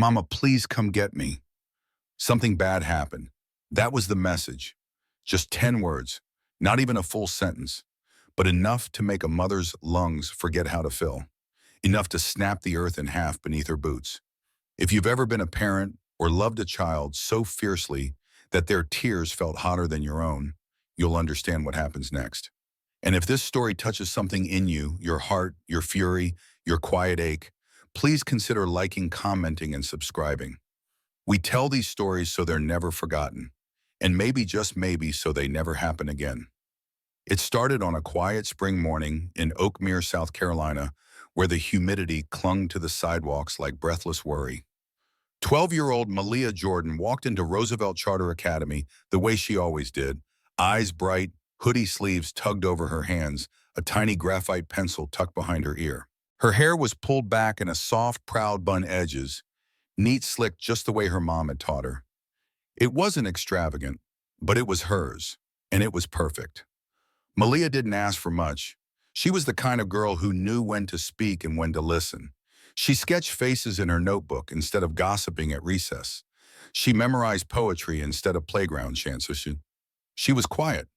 Mama, please come get me. Something bad happened. That was the message. Just 10 words, not even a full sentence, but enough to make a mother's lungs forget how to fill, enough to snap the earth in half beneath her boots. If you've ever been a parent or loved a child so fiercely that their tears felt hotter than your own, you'll understand what happens next. And if this story touches something in you, your heart, your fury, your quiet ache, please consider liking, commenting, and subscribing. We tell these stories so they're never forgotten, and maybe, just maybe, so they never happen again. It started on a quiet spring morning in Oakmere, South Carolina, where the humidity clung to the sidewalks like breathless worry. 12-year-old Malia Jordan walked into Roosevelt Charter Academy the way she always did, eyes bright, hoodie sleeves tugged over her hands, a tiny graphite pencil tucked behind her ear. Her hair was pulled back in a soft, proud bun edges, neat, slick, just the way her mom had taught her. It wasn't extravagant, but it was hers, and it was perfect. Malia didn't ask for much. She was the kind of girl who knew when to speak and when to listen. She sketched faces in her notebook instead of gossiping at recess. She memorized poetry instead of playground chants. She was quiet,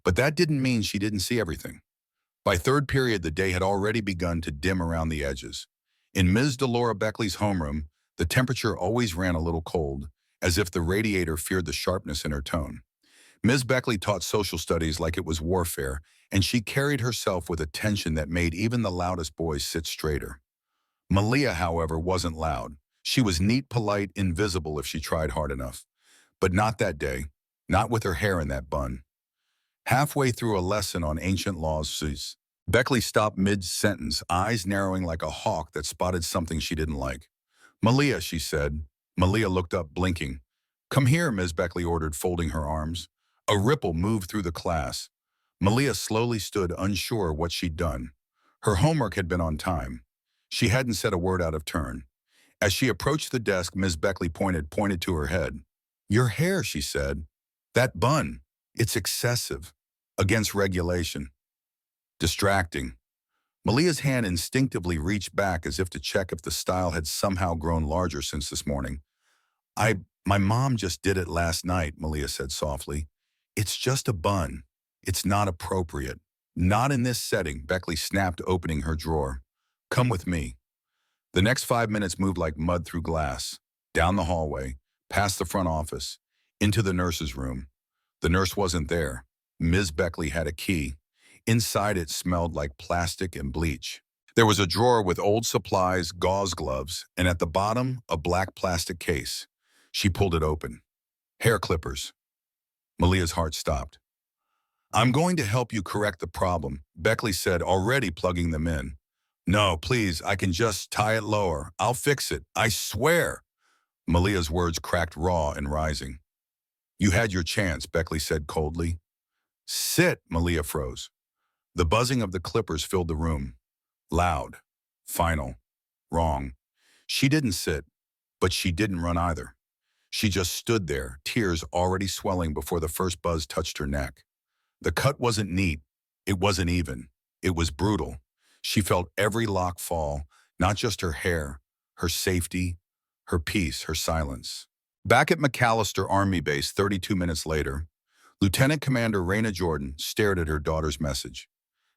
but that didn't mean she didn't see everything. By third period, the day had already begun to dim around the edges. In Ms. Delora Beckley's homeroom, the temperature always ran a little cold, as if the radiator feared the sharpness in her tone. Ms. Beckley taught social studies like it was warfare, and she carried herself with a tension that made even the loudest boys sit straighter. Malia, however, wasn't loud. She was neat, polite, invisible if she tried hard enough. But not that day, not with her hair in that bun. Halfway through a lesson on ancient laws, Beckley stopped mid-sentence, eyes narrowing like a hawk that spotted something she didn't like. "Malia," she said. Malia looked up, blinking. "Come here," Ms. Beckley ordered, folding her arms. A ripple moved through the class. Malia slowly stood, unsure what she'd done. Her homework had been on time. She hadn't said a word out of turn. As she approached the desk, Ms. Beckley pointed to her head. "Your hair," she said. "That bun. It's excessive. Against regulation. Distracting." Malia's hand instinctively reached back as if to check if the style had somehow grown larger since this morning. My mom just did it last night," Malia said softly. "It's just a bun. It's not appropriate. Not in this setting," Beckley snapped, opening her drawer. "Come with me." The next 5 minutes moved like mud through glass, down the hallway, past the front office, into the nurse's room. The nurse wasn't there. Ms. Beckley had a key. Inside it smelled like plastic and bleach. There was a drawer with old supplies, gauze gloves, and at the bottom, a black plastic case. She pulled it open. Hair clippers. Malia's heart stopped. "I'm going to help you correct the problem," Beckley said, already plugging them in. "No, please, I can just tie it lower. I'll fix it. I swear." Malia's words cracked raw and rising. "You had your chance," Beckley said coldly. "Sit," Malia froze. The buzzing of the clippers filled the room. Loud. Final. Wrong. She didn't sit, but she didn't run either. She just stood there, tears already swelling before the first buzz touched her neck. The cut wasn't neat. It wasn't even. It was brutal. She felt every lock fall, not just her hair, her safety, her peace, her silence. Back at McAllister Army Base 32 minutes later, Lieutenant Commander Raina Jordan stared at her daughter's message.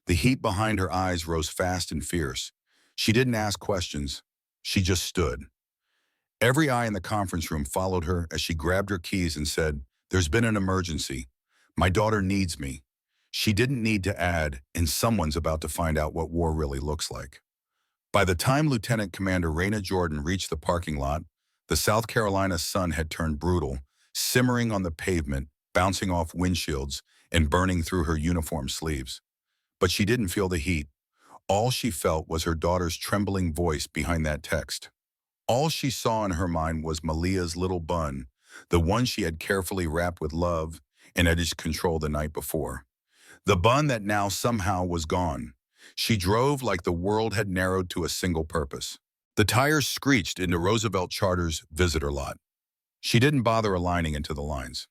The heat behind her eyes rose fast and fierce. She didn't ask questions. She just stood. Every eye in the conference room followed her as she grabbed her keys and said, "There's been an emergency. My daughter needs me." She didn't need to add, "and someone's about to find out what war really looks like." By the time Lieutenant Commander Raina Jordan reached the parking lot, the South Carolina sun had turned brutal, simmering on the pavement, bouncing off windshields, and burning through her uniform sleeves. But she didn't feel the heat. All she felt was her daughter's trembling voice behind that text. All she saw in her mind was Malia's little bun, the one she had carefully wrapped with love and had control the night before. The bun that now somehow was gone. She drove like the world had narrowed to a single purpose. The tires screeched into Roosevelt Charter's visitor lot. She didn't bother aligning into the lines.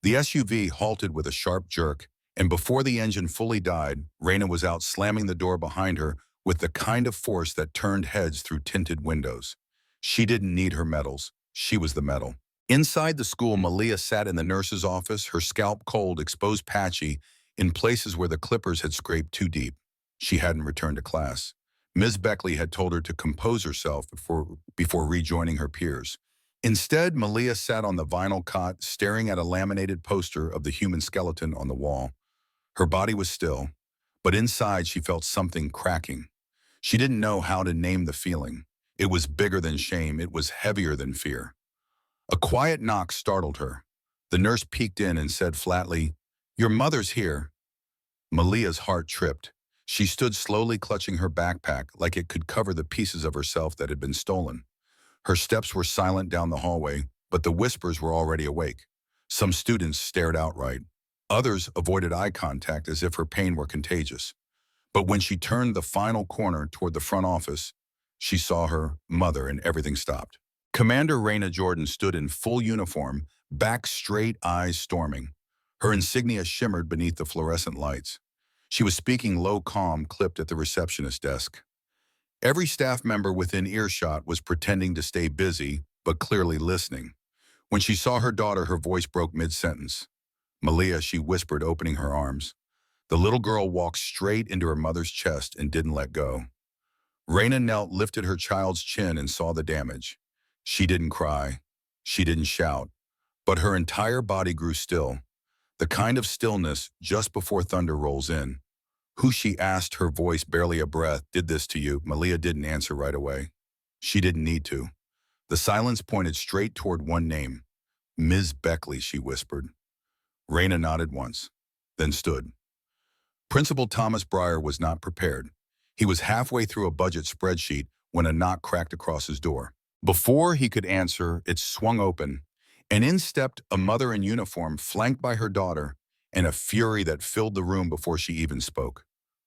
The SUV halted with a sharp jerk, and before the engine fully died, Raina was out slamming the door behind her with the kind of force that turned heads through tinted windows. She didn't need her medals. She was the medal. Inside the school, Malia sat in the nurse's office, her scalp cold, exposed patchy, in places where the clippers had scraped too deep. She hadn't returned to class. Ms. Beckley had told her to compose herself before rejoining her peers. Instead, Malia sat on the vinyl cot, staring at a laminated poster of the human skeleton on the wall. Her body was still, but inside she felt something cracking. She didn't know how to name the feeling. It was bigger than shame. It was heavier than fear. A quiet knock startled her. The nurse peeked in and said flatly, "Your mother's here." Malia's heart tripped. She stood slowly clutching her backpack like it could cover the pieces of herself that had been stolen. Her steps were silent down the hallway, but the whispers were already awake. Some students stared outright. Others avoided eye contact as if her pain were contagious. But when she turned the final corner toward the front office, she saw her mother and everything stopped. Commander Raina Jordan stood in full uniform, back straight, eyes storming. Her insignia shimmered beneath the fluorescent lights. She was speaking low, calm, clipped at the receptionist desk. Every staff member within earshot was pretending to stay busy, but clearly listening. When she saw her daughter, her voice broke mid-sentence. "Malia," she whispered, opening her arms. The little girl walked straight into her mother's chest and didn't let go. Raina knelt, lifted her child's chin, and saw the damage. She didn't cry. She didn't shout. But her entire body grew still, the kind of stillness just before thunder rolls in. "Who," she asked, her voice barely a breath, "did this to you?" Malia didn't answer right away. She didn't need to. The silence pointed straight toward one name. "Ms. Beckley," she whispered. Raina nodded once, then stood. Principal Thomas Breyer was not prepared. He was halfway through a budget spreadsheet when a knock cracked across his door. Before he could answer, it swung open, and in stepped a mother in uniform, flanked by her daughter, and a fury that filled the room before she even spoke.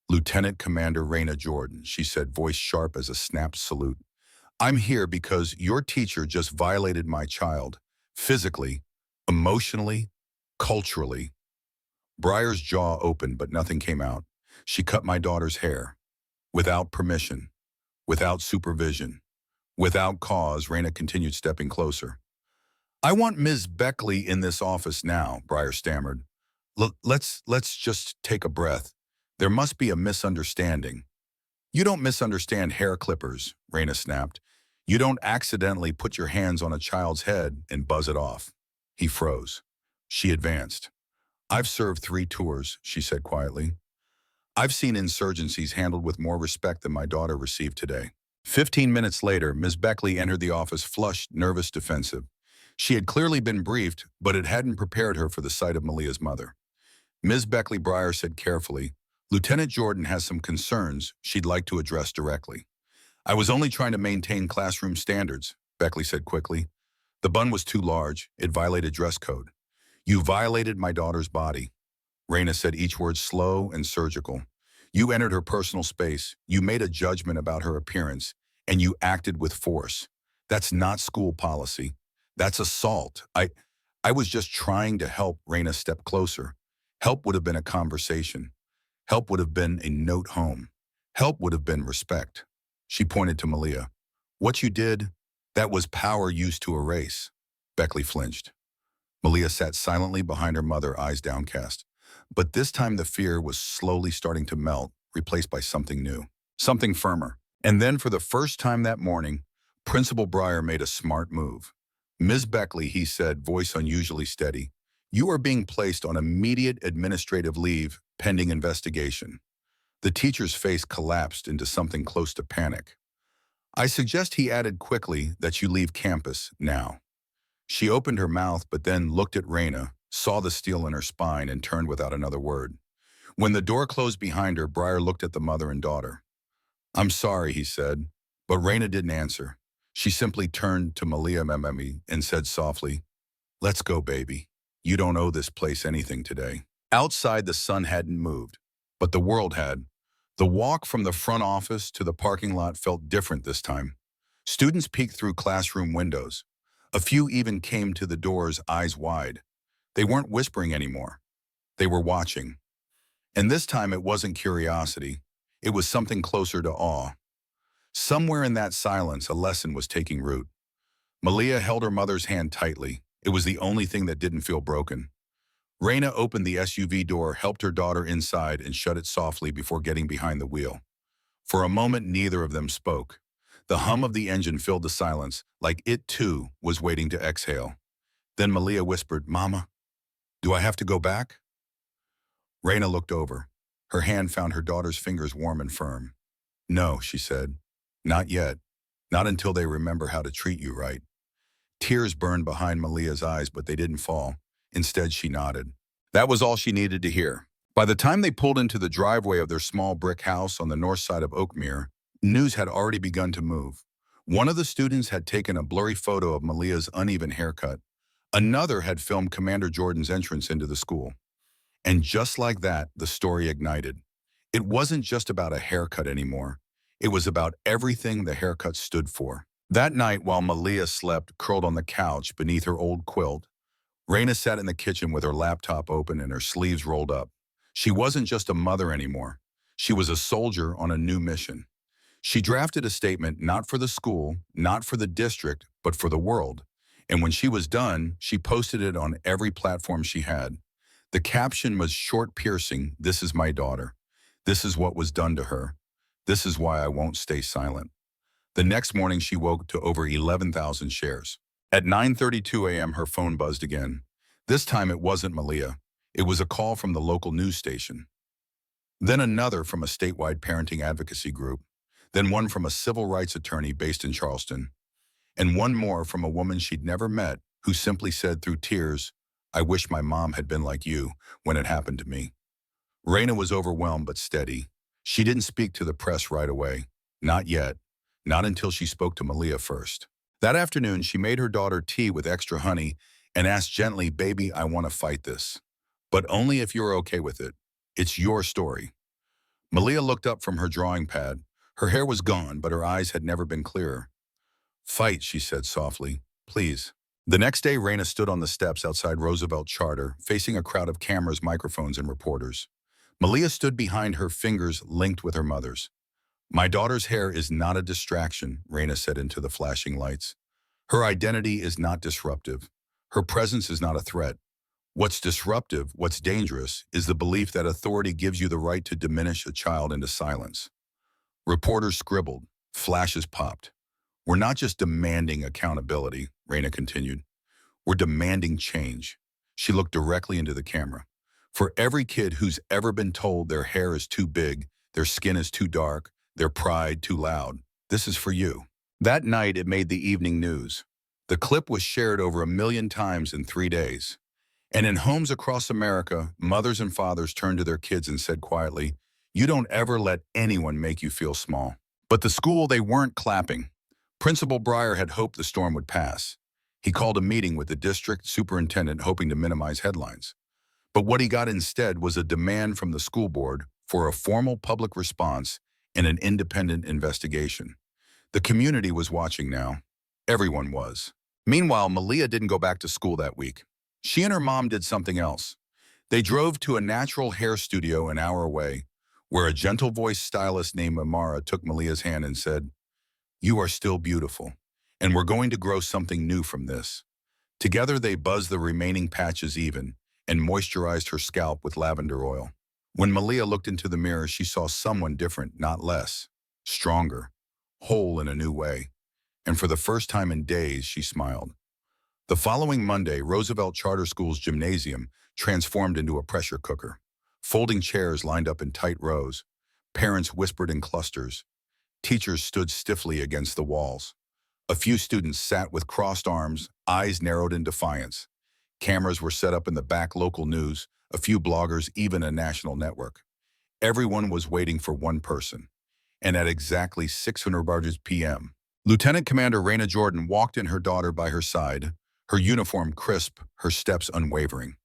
"Lieutenant Commander Raina Jordan," she said, voice sharp as a snapped salute. "I'm here because your teacher just violated my child, physically, emotionally, culturally." Breyer's jaw opened, but nothing came out. "She cut my daughter's hair. Without permission. Without supervision. Without cause." Raina continued, stepping closer. "I want Ms. Beckley in this office now," Breyer stammered. Let's just take a breath. There must be a misunderstanding." "You don't misunderstand hair clippers," Raina snapped. "You don't accidentally put your hands on a child's head and buzz it off." He froze. She advanced. "I've served 3 tours," she said quietly. "I've seen insurgencies handled with more respect than my daughter received today." 15 minutes later, Ms. Beckley entered the office flushed, nervous, defensive. She had clearly been briefed, but it hadn't prepared her for the sight of Malia's mother. Ms. Beckley, Breyer said carefully, "Lieutenant Jordan has some concerns she'd like to address directly." "I was only trying to maintain classroom standards," Beckley said quickly. "The bun was too large. It violated dress code." "You violated my daughter's body." Raina said each word slow and surgical. "You entered her personal space. You made a judgment about her appearance, and you acted with force. That's not school policy. That's assault. I was just trying to help." Raina stepped closer. Help would have been a conversation. Help would have been a note home. Help would have been respect. She pointed to Malia. "What you did, that was power used to erase." Beckley flinched. Malia sat silently behind her mother, eyes downcast. But this time the fear was slowly starting to melt, replaced by something new, something firmer. And then for the first time that morning, Principal Breyer made a smart move. "Ms. Beckley," he said, voice unusually steady, "you are being placed on immediate administrative leave pending investigation." The teacher's face collapsed into something close to panic. "I suggest," he added quickly, "that you leave campus now." She opened her mouth but then looked at Raina, saw the steel in her spine, and turned without another word. When the door closed behind her, Breyer looked at the mother and daughter. "I'm sorry," he said, but Raina didn't answer. She simply turned to Malia Mememi and said softly, "Let's go, baby. You don't owe this place anything today." Outside, the sun hadn't moved, but the world had. The walk from the front office to the parking lot felt different this time. Students peeked through classroom windows. A few even came to the doors, eyes wide. They weren't whispering anymore. They were watching. And this time it wasn't curiosity. It was something closer to awe. Somewhere in that silence, a lesson was taking root. Malia held her mother's hand tightly. It was the only thing that didn't feel broken. Raina opened the SUV door, helped her daughter inside, and shut it softly before getting behind the wheel. For a moment, neither of them spoke. The hum of the engine filled the silence, like it too was waiting to exhale. Then Malia whispered, "Mama, do I have to go back?" Raina looked over. Her hand found her daughter's fingers warm and firm. "No," she said. "Not yet. Not until they remember how to treat you right." Tears burned behind Malia's eyes, but they didn't fall. Instead, she nodded. That was all she needed to hear. By the time they pulled into the driveway of their small brick house on the north side of Oakmere, news had already begun to move. One of the students had taken a blurry photo of Malia's uneven haircut. Another had filmed Commander Jordan's entrance into the school. And just like that, the story ignited. It wasn't just about a haircut anymore. It was about everything the haircut stood for. That night, while Malia slept, curled on the couch beneath her old quilt, Raina sat in the kitchen with her laptop open and her sleeves rolled up. She wasn't just a mother anymore. She was a soldier on a new mission. She drafted a statement not for the school, not for the district, but for the world. And when she was done, she posted it on every platform she had. The caption was short, piercing, "This is my daughter. This is what was done to her. This is why I won't stay silent." The next morning, she woke to over 11,000 shares. At 9:32 a.m., her phone buzzed again. This time, it wasn't Malia. It was a call from the local news station. Then another from a statewide parenting advocacy group. Then one from a civil rights attorney based in Charleston. And one more from a woman she'd never met who simply said through tears, "I wish my mom had been like you when it happened to me." Raina was overwhelmed but steady. She didn't speak to the press right away. Not yet. Not until she spoke to Malia first. That afternoon, she made her daughter tea with extra honey and asked gently, "Baby, I want to fight this. But only if you're okay with it. It's your story." Malia looked up from her drawing pad. Her hair was gone, but her eyes had never been clearer. "Fight," she said softly. "Please." The next day, Raina stood on the steps outside Roosevelt Charter, facing a crowd of cameras, microphones, and reporters. Malia stood behind her, fingers linked with her mother's. "My daughter's hair is not a distraction," Raina said into the flashing lights. "Her identity is not disruptive. Her presence is not a threat. What's disruptive, what's dangerous, is the belief that authority gives you the right to diminish a child into silence." Reporters scribbled. Flashes popped. "We're not just demanding accountability," Raina continued. "We're demanding change." She looked directly into the camera. "For every kid who's ever been told their hair is too big, their skin is too dark, their pride too loud, this is for you." That night, it made the evening news. The clip was shared over 1 million times in 3 days. And in homes across America, mothers and fathers turned to their kids and said quietly, "You don't ever let anyone make you feel small." But the school, they weren't clapping. Principal Breyer had hoped the storm would pass. He called a meeting with the district superintendent, hoping to minimize headlines. But what he got instead was a demand from the school board for a formal public response and an independent investigation. The community was watching now. Everyone was. Meanwhile, Malia didn't go back to school that week. She and her mom did something else. They drove to a natural hair studio an hour away, where a gentle-voiced stylist named Amara took Malia's hand and said, "You are still beautiful, and we're going to grow something new from this." Together, they buzzed the remaining patches even and moisturized her scalp with lavender oil. When Malia looked into the mirror, she saw someone different, not less. Stronger, whole in a new way. And for the first time in days, she smiled. The following Monday, Roosevelt Charter School's gymnasium transformed into a pressure cooker. Folding chairs lined up in tight rows. Parents whispered in clusters. Teachers stood stiffly against the walls. A few students sat with crossed arms, eyes narrowed in defiance. Cameras were set up in the back, local news, a few bloggers, even a national network. Everyone was waiting for one person. And at exactly 600 p.m., Lieutenant Commander Raina Jordan walked in, her daughter by her side, her uniform crisp, her steps unwavering.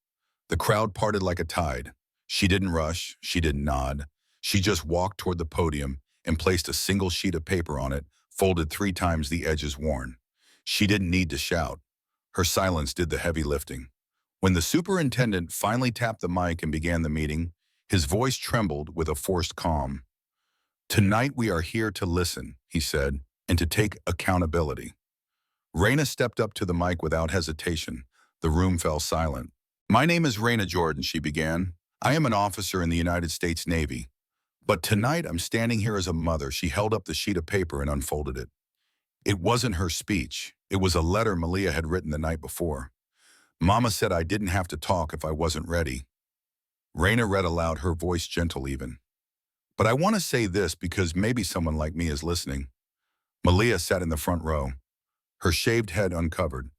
The crowd parted like a tide. She didn't rush, she didn't nod. She just walked toward the podium and placed a single sheet of paper on it, folded 3 times, the edges worn. She didn't need to shout. Her silence did the heavy lifting. When the superintendent finally tapped the mic and began the meeting, his voice trembled with a forced calm. Tonight we are here to listen, he said, and to take accountability. Raina stepped up to the mic without hesitation. The room fell silent. My name is Raina Jordan, she began. I am an officer in the United States Navy. But tonight I'm standing here as a mother. She held up the sheet of paper and unfolded it. It wasn't her speech. It was a letter Malia had written the night before. Mama said I didn't have to talk if I wasn't ready. Raina read aloud, her voice gentle even. But I want to say this because maybe someone like me is listening. Malia sat in the front row, her shaved head uncovered.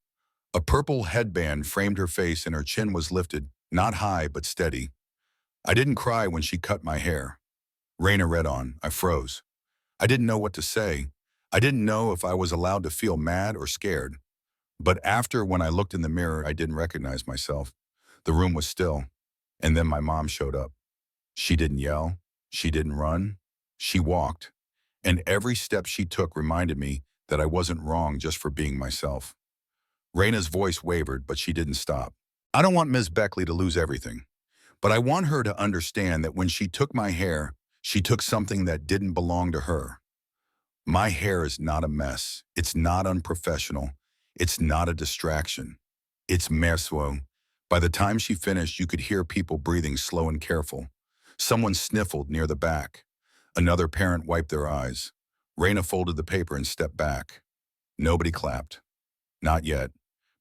A purple headband framed her face and her chin was lifted, not high but steady. I didn't cry when she cut my hair. Raina read on. I froze. I didn't know what to say. I didn't know if I was allowed to feel mad or scared. But after, when I looked in the mirror, I didn't recognize myself. The room was still. And then my mom showed up. She didn't yell. She didn't run. She walked. And every step she took reminded me that I wasn't wrong just for being myself. Raina's voice wavered, but she didn't stop. I don't want Ms. Beckley to lose everything. But I want her to understand that when she took my hair, she took something that didn't belong to her. My hair is not a mess. It's not unprofessional. It's not a distraction. It's merceau. By the time she finished, you could hear people breathing slow and careful. Someone sniffled near the back. Another parent wiped their eyes. Raina folded the paper and stepped back. Nobody clapped. Not yet,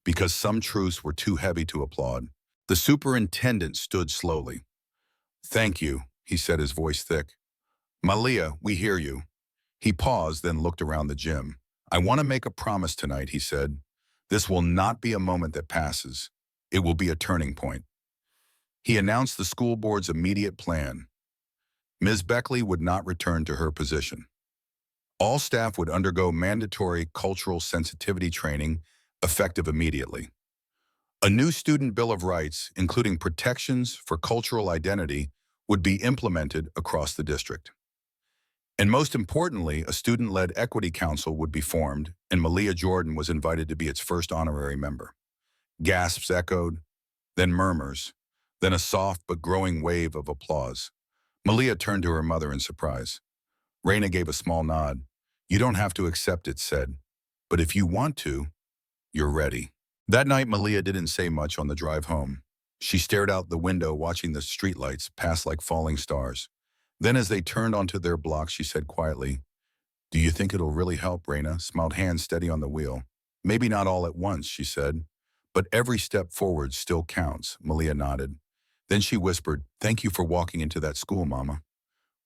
because some truths were too heavy to applaud. The superintendent stood slowly. Thank you, he said, his voice thick. Malia, we hear you. He paused, then looked around the gym. I want to make a promise tonight, he said. This will not be a moment that passes. It will be a turning point. He announced the school board's immediate plan. Ms. Beckley would not return to her position. All staff would undergo mandatory cultural sensitivity training, effective immediately. A new student bill of rights, including protections for cultural identity, would be implemented across the district. And most importantly, a student-led equity council would be formed, and Malia Jordan was invited to be its first honorary member. Gasps echoed, then murmurs, then a soft but growing wave of applause. Malia turned to her mother in surprise. Raina gave a small nod. You don't have to accept it, said. But if you want to, you're ready. That night, Malia didn't say much on the drive home. She stared out the window, watching the streetlights pass like falling stars. Then as they turned onto their block, she said quietly, Do you think it'll really help, Raina? Smiled, hands steady on the wheel. Maybe not all at once, she said. But every step forward still counts, Malia nodded. Then she whispered, Thank you for walking into that school, Mama.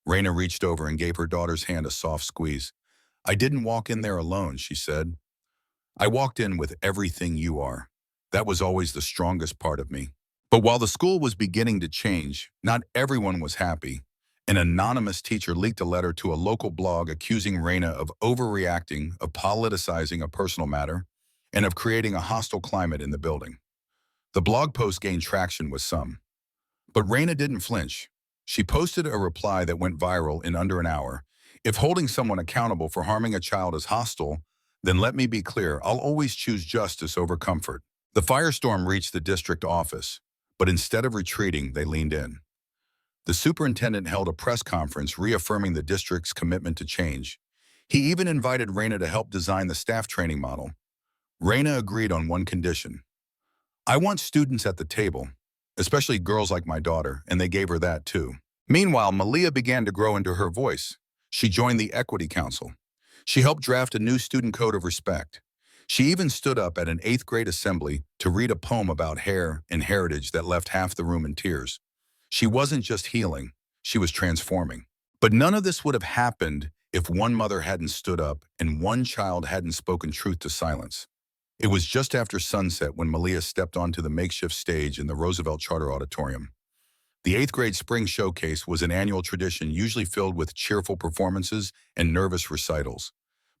Raina reached over and gave her daughter's hand a soft squeeze. I didn't walk in there alone, she said. I walked in with everything you are. That was always the strongest part of me. But while the school was beginning to change, not everyone was happy. An anonymous teacher leaked a letter to a local blog accusing Raina of overreacting, of politicizing a personal matter, and of creating a hostile climate in the building. The blog post gained traction with some. But Raina didn't flinch. She posted a reply that went viral in under an hour. If holding someone accountable for harming a child is hostile, then let me be clear, I'll always choose justice over comfort. The firestorm reached the district office, but instead of retreating, they leaned in. The superintendent held a press conference reaffirming the district's commitment to change. He even invited Raina to help design the staff training model. Raina agreed on one condition. I want students at the table, especially girls like my daughter, and they gave her that too. Meanwhile, Malia began to grow into her voice. She joined the Equity Council. She helped draft a new student code of respect. She even stood up at an 8th grade assembly to read a poem about hair and heritage that left half the room in tears. She wasn't just healing, she was transforming. But none of this would have happened if one mother hadn't stood up and one child hadn't spoken truth to silence. It was just after sunset when Malia stepped onto the makeshift stage in the Roosevelt Charter Auditorium. The 8th grade spring showcase was an annual tradition usually filled with cheerful performances and nervous recitals.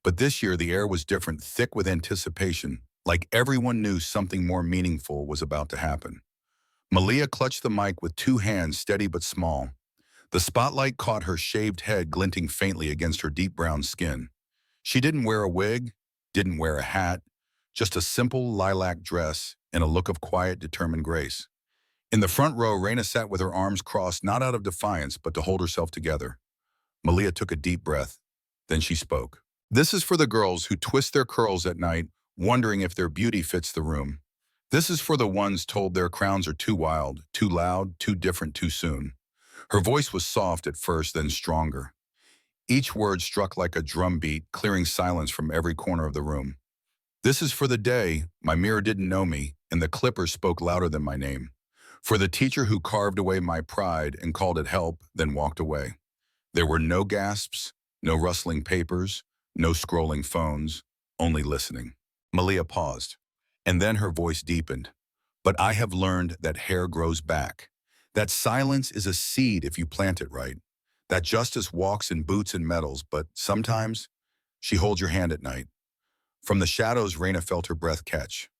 But this year the air was different, thick with anticipation, like everyone knew something more meaningful was about to happen. Malia clutched the mic with 2 hands, steady but small. The spotlight caught her shaved head glinting faintly against her deep brown skin. She didn't wear a wig, didn't wear a hat, just a simple lilac dress and a look of quiet, determined grace. In the front row, Raina sat with her arms crossed, not out of defiance, but to hold herself together. Malia took a deep breath. Then she spoke. This is for the girls who twist their curls at night, wondering if their beauty fits the room. This is for the ones told their crowns are too wild, too loud, too different too soon. Her voice was soft at first, then stronger. Each word struck like a drum beat, clearing silence from every corner of the room. This is for the day my mirror didn't know me, and the clipper spoke louder than my name. For the teacher who carved away my pride and called it help, then walked away. There were no gasps, no rustling papers, no scrolling phones, only listening. Malia paused, and then her voice deepened. But I have learned that hair grows back. That silence is a seed if you plant it right. That justice walks in boots and medals, but sometimes she holds your hand at night. From the shadows, Raina felt her breath catch.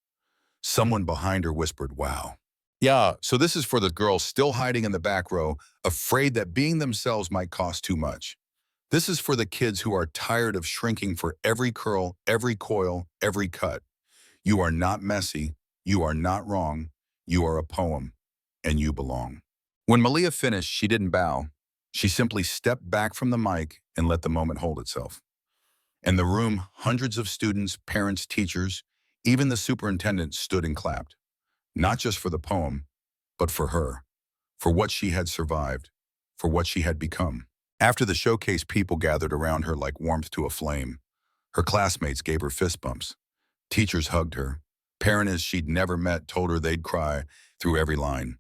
Someone behind her whispered, wow. Yeah, so this is for the girls still hiding in the back row, afraid that being themselves might cost too much. This is for the kids who are tired of shrinking for every curl, every coil, every cut. You are not messy, you are not wrong, you are a poem, and you belong. When Malia finished, she didn't bow. She simply stepped back from the mic and let the moment hold itself. In the room, hundreds of students, parents, teachers, even the superintendent stood and clapped. Not just for the poem, but for her, for what she had survived, for what she had become. After the showcase, people gathered around her like warmth to a flame. Her classmates gave her fist bumps. Teachers hugged her. Parents she'd never met told her they'd cry through every line.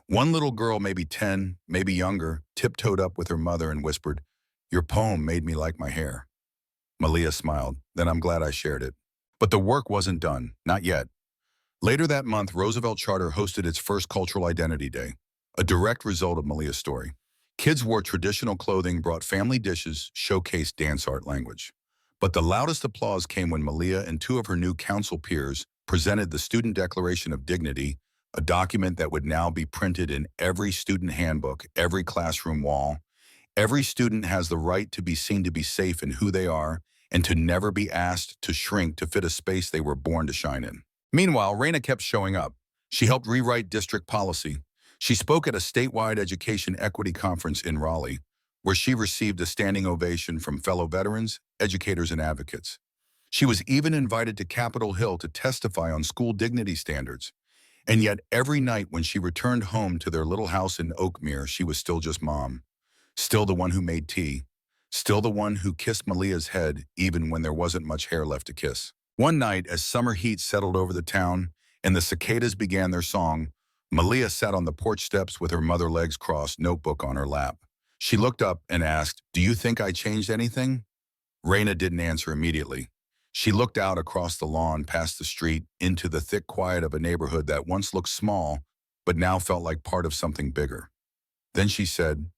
One little girl, maybe 10, maybe younger, tiptoed up with her mother and whispered, "Your poem made me like my hair." Malia smiled. "Then I'm glad I shared it." But the work wasn't done, not yet. Later that month, Roosevelt Charter hosted its first Cultural Identity Day, a direct result of Malia's story. Kids wore traditional clothing, brought family dishes, showcased dance art language. But the loudest applause came when Malia and two of her new council peers presented the Student Declaration of Dignity, a document that would now be printed in every student handbook, every classroom wall. Every student has the right to be seen to be safe in who they are and to never be asked to shrink to fit a space they were born to shine in. Meanwhile, Raina kept showing up. She helped rewrite district policy. She spoke at a statewide education equity conference in Raleigh, where she received a standing ovation from fellow veterans, educators, and advocates. She was even invited to Capitol Hill to testify on school dignity standards. And yet every night when she returned home to their little house in Oakmere, she was still just mom. Still the one who made tea. Still the one who kissed Malia's head even when there wasn't much hair left to kiss. One night, as summer heat settled over the town and the cicadas began their song, Malia sat on the porch steps with her mother legs crossed, notebook on her lap. She looked up and asked, "Do you think I changed anything?" Raina didn't answer immediately. She looked out across the lawn, past the street, into the thick quiet of a neighborhood that once looked small, but now felt like part of something bigger. Then she said,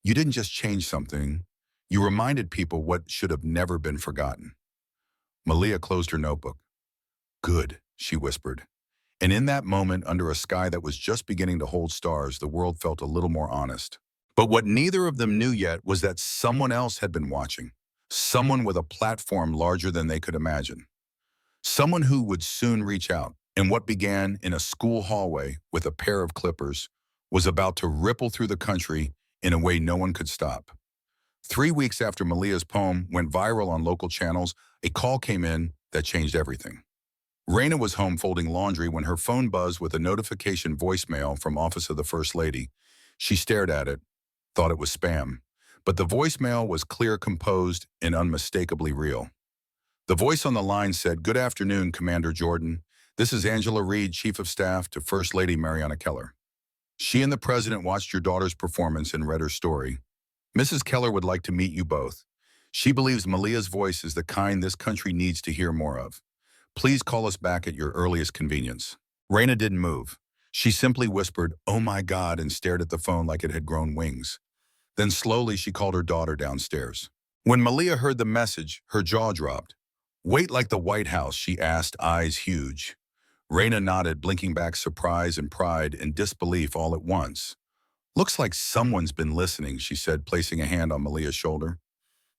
"You didn't just change something. You reminded people what should have never been forgotten." Malia closed her notebook. "Good," she whispered. And in that moment, under a sky that was just beginning to hold stars, the world felt a little more honest. But what neither of them knew yet was that someone else had been watching. Someone with a platform larger than they could imagine. Someone who would soon reach out. And what began in a school hallway with a pair of clippers was about to ripple through the country in a way no one could stop. 3 weeks after Malia's poem went viral on local channels, a call came in that changed everything. Raina was home folding laundry when her phone buzzed with a notification voicemail from Office of the First Lady. She stared at it, thought it was spam. But the voicemail was clear, composed, and unmistakably real. The voice on the line said, "Good afternoon, Commander Jordan. This is Angela Reed, Chief of Staff to First Lady Mariana Keller. She and the President watched your daughter's performance and read her story. Mrs. Keller would like to meet you both. She believes Malia's voice is the kind this country needs to hear more of. Please call us back at your earliest convenience." Raina didn't move. She simply whispered, "Oh my God," and stared at the phone like it had grown wings. Then slowly she called her daughter downstairs. When Malia heard the message, her jaw dropped. "Wait like the White House?" she asked, eyes huge. Raina nodded, blinking back surprise and pride and disbelief all at once. "Looks like someone's been listening," she said, placing a hand on Malia's shoulder.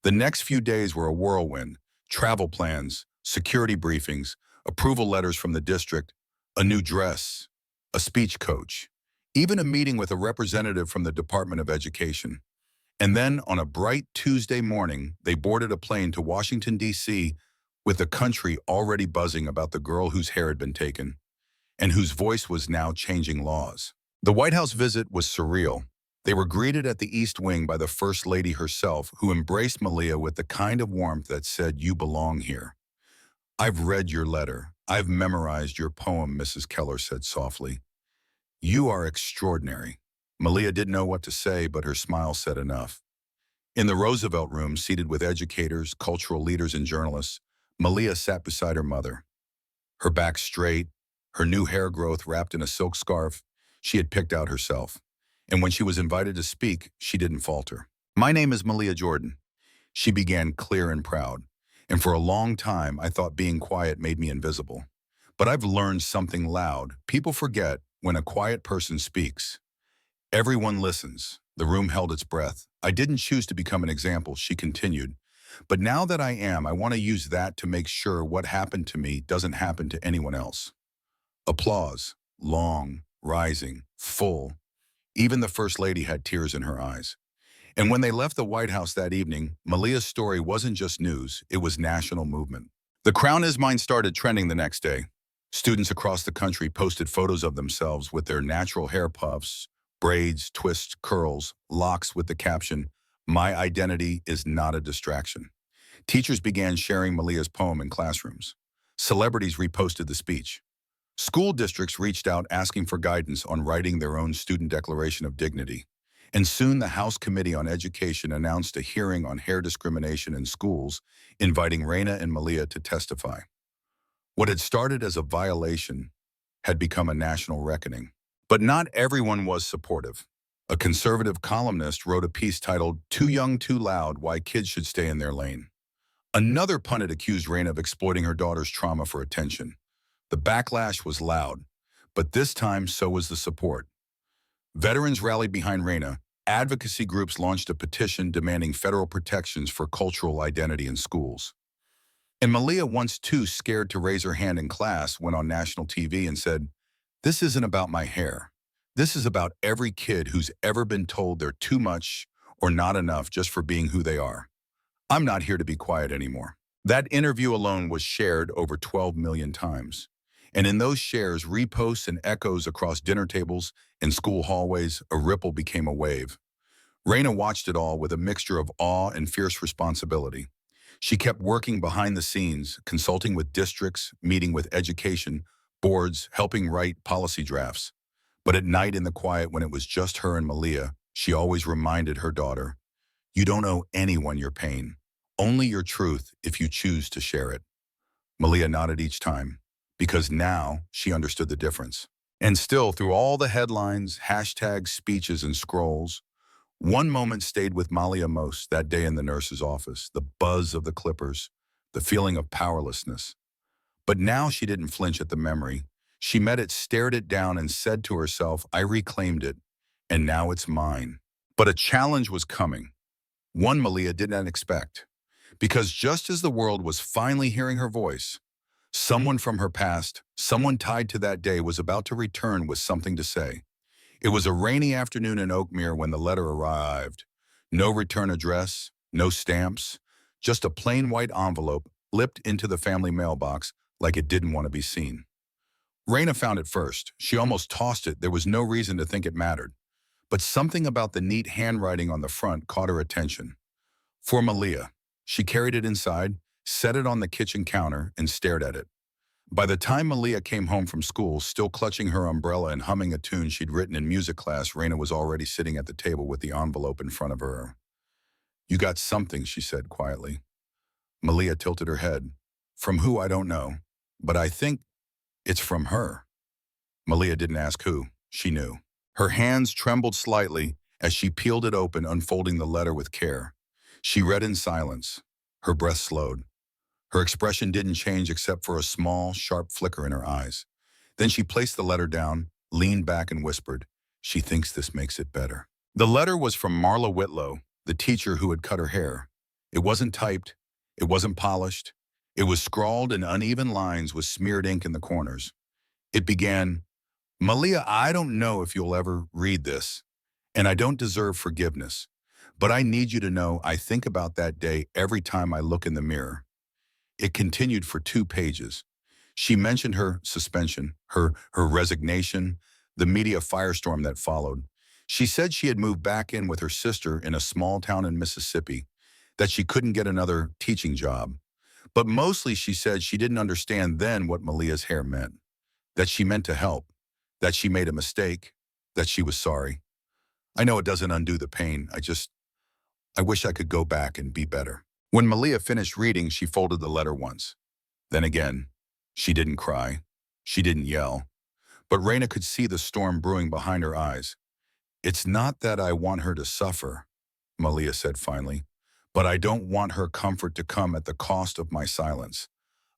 The next few days were a whirlwind. Travel plans, security briefings, approval letters from the district, a new dress, a speech coach, even a meeting with a representative from the Department of Education. And then on a bright Tuesday morning, they boarded a plane to Washington, D.C., with the country already buzzing about the girl whose hair had been taken and whose voice was now changing laws. The White House visit was surreal. They were greeted at the East Wing by the First Lady herself, who embraced Malia with the kind of warmth that said, "You belong here." "I've read your letter. I've memorized your poem," Mrs. Keller said softly. "You are extraordinary." Malia didn't know what to say, but her smile said enough. In the Roosevelt Room, seated with educators, cultural leaders, and journalists, Malia sat beside her mother. Her back straight, her new hair growth wrapped in a silk scarf she had picked out herself. And when she was invited to speak, she didn't falter. "My name is Malia Jordan," she began, clear and proud. "And for a long time, I thought being quiet made me invisible. But I've learned something loud. People forget when a quiet person speaks. Everyone listens." The room held its breath. "I didn't choose to become an example," she continued. "But now that I am, I want to use that to make sure what happened to me doesn't happen to anyone else." Applause. Long, rising, full. Even the First Lady had tears in her eyes. And when they left the White House that evening, Malia's story wasn't just news, it was national movement. "The Crown Is Mine" started trending the next day. Students across the country posted photos of themselves with their natural hair puffs, braids, twists, curls, locks with the caption, "My identity is not a distraction." Teachers began sharing Malia's poem in classrooms. Celebrities reposted the speech. School districts reached out asking for guidance on writing their own student declaration of dignity. And soon the House Committee on Education announced a hearing on hair discrimination in schools, inviting Reina and Malia to testify. What had started as a violation had become a national reckoning. But not everyone was supportive. A conservative columnist wrote a piece titled, "Too Young, Too Loud: Why Kids Should Stay in Their Lane." Another pundit accused Reina of exploiting her daughter's trauma for attention. The backlash was loud, but this time so was the support. Veterans rallied behind Reina. Advocacy groups launched a petition demanding federal protections for cultural identity in schools. And Malia, once too scared to raise her hand in class, went on national TV and said, "This isn't about my hair. This is about every kid who's ever been told they're too much or not enough just for being who they are. I'm not here to be quiet anymore." That interview alone was shared over 12 million times. And in those shares, reposts and echoes across dinner tables and school hallways, a ripple became a wave. Reina watched it all with a mixture of awe and fierce responsibility. She kept working behind the scenes, consulting with districts, meeting with education boards, helping write policy drafts. But at night in the quiet, when it was just her and Malia, she always reminded her daughter, "You don't owe anyone your pain, only your truth if you choose to share it." Malia nodded each time, because now she understood the difference. And still, through all the headlines, hashtags, speeches, and scrolls, one moment stayed with Malia most that day in the nurse's office, the buzz of the clippers, the feeling of powerlessness. But now she didn't flinch at the memory. She met it, stared it down, and said to herself, "I reclaimed it, and now it's mine." But a challenge was coming, one Malia did not expect. Because just as the world was finally hearing her voice, someone from her past, someone tied to that day, was about to return with something to say. It was a rainy afternoon in Oakmere when the letter arrived. No return address, no stamps, just a plain white envelope slipped into the family mailbox like it didn't want to be seen. Raina found it first. She almost tossed it. There was no reason to think it mattered. But something about the neat handwriting on the front caught her attention. For Malia. She carried it inside, set it on the kitchen counter, and stared at it. By the time Malia came home from school, still clutching her umbrella and humming a tune she'd written in music class, Raina was already sitting at the table with the envelope in front of her. "You got something," she said quietly. Malia tilted her head. "From who, I don't know, but I think it's from her." Malia didn't ask who. She knew. Her hands trembled slightly as she peeled it open, unfolding the letter with care. She read in silence. Her breath slowed. Her expression didn't change except for a small, sharp flicker in her eyes. Then she placed the letter down, leaned back, and whispered, "She thinks this makes it better." The letter was from Marla Whitlow, the teacher who had cut her hair. It wasn't typed. It wasn't polished. It was scrawled in uneven lines with smeared ink in the corners. It began, "Malia, I don't know if you'll ever read this, and I don't deserve forgiveness. But I need you to know I think about that day every time I look in the mirror. It continued for 2 pages. She mentioned her suspension, her resignation, the media firestorm that followed. She said she had moved back in with her sister in a small town in Mississippi, that she couldn't get another teaching job. But mostly she said she didn't understand then what Malia's hair meant, that she meant to help, that she made a mistake, that she was sorry. I know it doesn't undo the pain. I wish I could go back and be better. When Malia finished reading, she folded the letter once. Then again, she didn't cry. She didn't yell. But Raina could see the storm brewing behind her eyes. It's not that I want her to suffer, Malia said finally, but I don't want her comfort to come at the cost of my silence.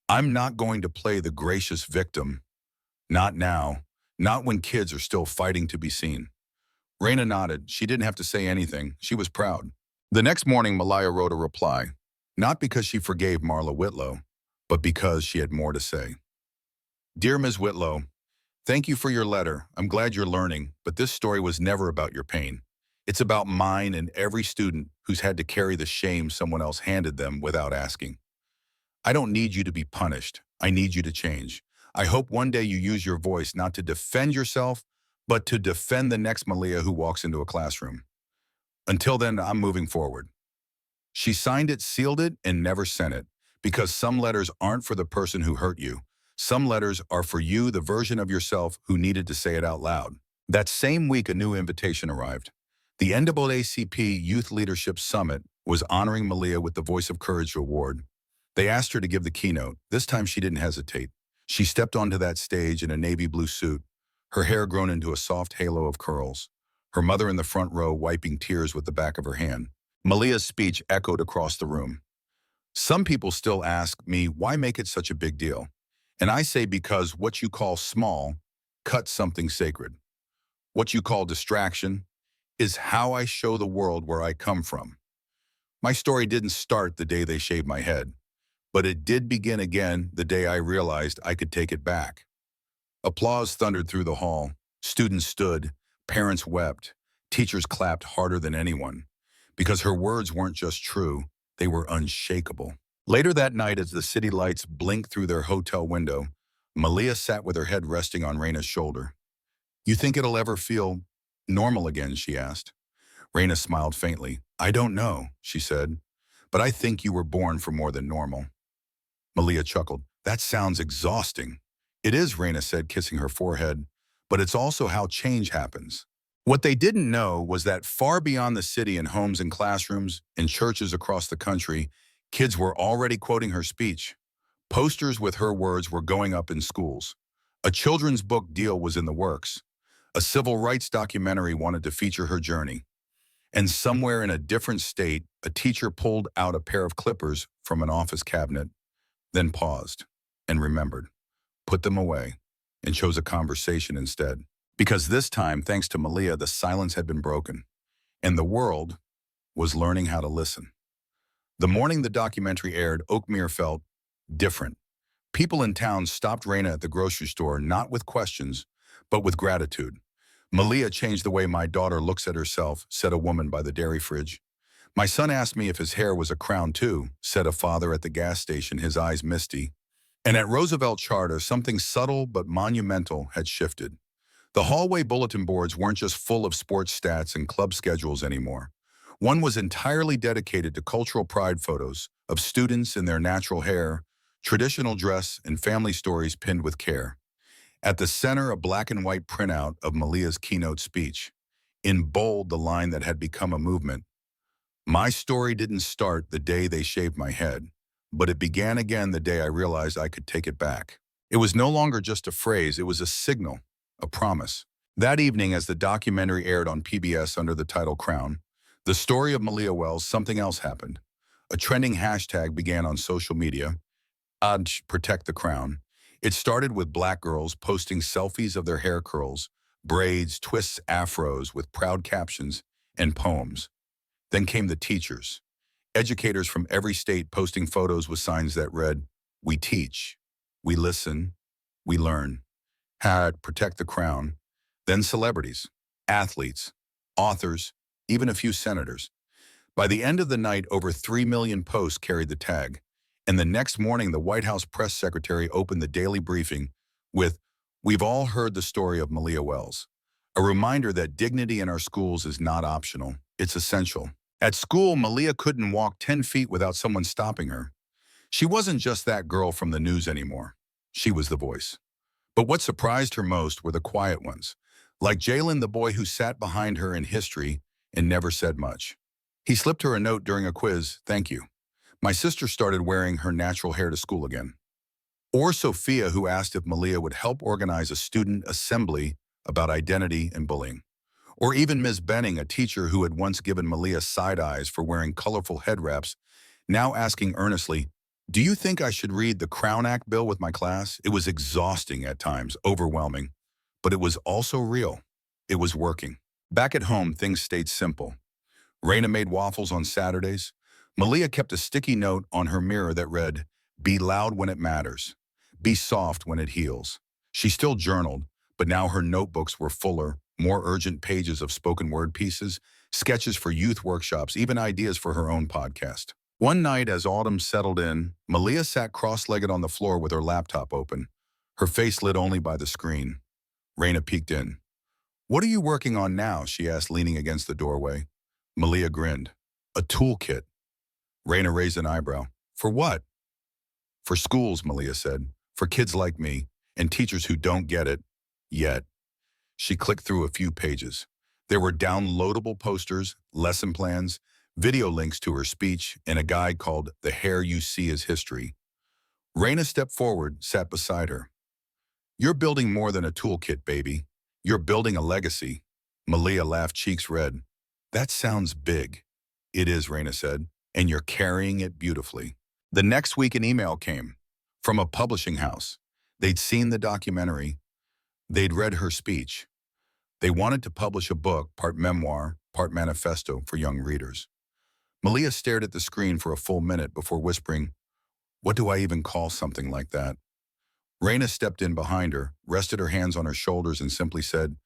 I'm not going to play the gracious victim. Not now. Not when kids are still fighting to be seen. Raina nodded. She didn't have to say anything. She was proud. The next morning, Malia wrote a reply, not because she forgave Marla Whitlow, but because she had more to say. Dear Ms. Whitlow, thank you for your letter. I'm glad you're learning, but this story was never about your pain. It's about mine and every student who's had to carry the shame someone else handed them without asking. I don't need you to be punished. I need you to change. I hope one day you use your voice not to defend yourself, but to defend the next Malia who walks into a classroom. Until then, I'm moving forward. She signed it, sealed it, and never sent it, because some letters aren't for the person who hurt you. Some letters are for you, the version of yourself who needed to say it out loud. That same week, a new invitation arrived. The NAACP Youth Leadership Summit was honoring Malia with the Voice of Courage Award. They asked her to give the keynote. This time she didn't hesitate. She stepped onto that stage in a navy blue suit, her hair grown into a soft halo of curls, her mother in the front row wiping tears with the back of her hand. Malia's speech echoed across the room. Some people still ask me, why make it such a big deal? And I say because what you call small cuts something sacred. What you call distraction is how I show the world where I come from. My story didn't start the day they shaved my head, but it did begin again the day I realized I could take it back. Applause thundered through the hall. Students stood, parents wept, teachers clapped harder than anyone, because her words weren't just true, they were unshakable. Later that night, as the city lights blinked through their hotel window, Malia sat with her head resting on Raina's shoulder. You think it'll ever feel normal again, she asked. Raina smiled faintly. I don't know, she said, but I think you were born for more than normal. Malia chuckled. That sounds exhausting. It is, Raina said, kissing her forehead, but it's also how change happens. What they didn't know was that far beyond the city, in homes and classrooms, in churches across the country, kids were already quoting her speech. Posters with her words were going up in schools. A children's book deal was in the works. A civil rights documentary wanted to feature her journey. And somewhere in a different state, a teacher pulled out a pair of clippers from an office cabinet, then paused and remembered, put them away, and chose a conversation instead. Because this time, thanks to Malia, the silence had been broken, and the world was learning how to listen. The morning the documentary aired, Oakmere felt different. People in town stopped Raina at the grocery store, not with questions, but with gratitude. Malia changed the way my daughter looks at herself, said a woman by the dairy fridge. My son asked me if his hair was a crown too, said a father at the gas station, his eyes misty. And at Roosevelt Charter, something subtle but monumental had shifted. The hallway bulletin boards weren't just full of sports stats and club schedules anymore. One was entirely dedicated to cultural pride photos of students in their natural hair, traditional dress, and family stories pinned with care. At the center, a black and white printout of Malia's keynote speech. In bold, the line that had become a movement. My story didn't start the day they shaved my head, but it began again the day I realized I could take it back. It was no longer just a phrase, it was a signal, a promise. That evening, as the documentary aired on PBS under the title Crown, the story of Malia Wells, something else happened. A trending hashtag began on social media, #Protect the Crown. It started with black girls posting selfies of their hair curls, braids, twists, afros with proud captions and poems. Then came the teachers, educators from every state posting photos with signs that read, we teach, we listen, we learn. Protect the Crown. Then celebrities, athletes, authors, even a few senators. By the end of the night, over 3 million posts carried the tag. And the next morning, the White House press secretary opened the daily briefing with, "We've all heard the story of Malia Wells. A reminder that dignity in our schools is not optional. It's essential." At school, Malia couldn't walk 10 feet without someone stopping her. She wasn't just that girl from the news anymore. She was the voice. But what surprised her most were the quiet ones, like Jalen, the boy who sat behind her in history and never said much. He slipped her a note during a quiz, "Thank you. My sister started wearing her natural hair to school again." Or Sophia, who asked if Malia would help organize a student assembly about identity and bullying. Or even Ms. Benning, a teacher who had once given Malia side eyes for wearing colorful head wraps, now asking earnestly, "Do you think I should read the Crown Act bill with my class?" It was exhausting at times, overwhelming, but it was also real. It was working. Back at home, things stayed simple. Raina made waffles on Saturdays. Malia kept a sticky note on her mirror that read, "Be loud when it matters. Be soft when it heals." She still journaled, but now her notebooks were fuller, more urgent pages of spoken word pieces, sketches for youth workshops, even ideas for her own podcast. One night, as autumn settled in, Malia sat cross-legged on the floor with her laptop open, her face lit only by the screen. Raina peeked in. "What are you working on now?" she asked, leaning against the doorway. Malia grinned. "A toolkit." Raina raised an eyebrow. "For what?" "For schools," Malia said. "For kids like me, and teachers who don't get it. Yet." She clicked through a few pages. There were downloadable posters, lesson plans, video links to her speech, and a guide called "The Hair You See is History." Raina stepped forward, sat beside her. "You're building more than a toolkit, baby. You're building a legacy." Malia laughed, cheeks red. "That sounds big." "It is," Raina said, "and you're carrying it beautifully." The next week, an email came from a publishing house. They'd seen the documentary. They'd read her speech. They wanted to publish a book, part memoir, part manifesto for young readers. Malia stared at the screen for a full minute before whispering, "What do I even call something like that?" Raina stepped in behind her, rested her hands on her shoulders, and simply said,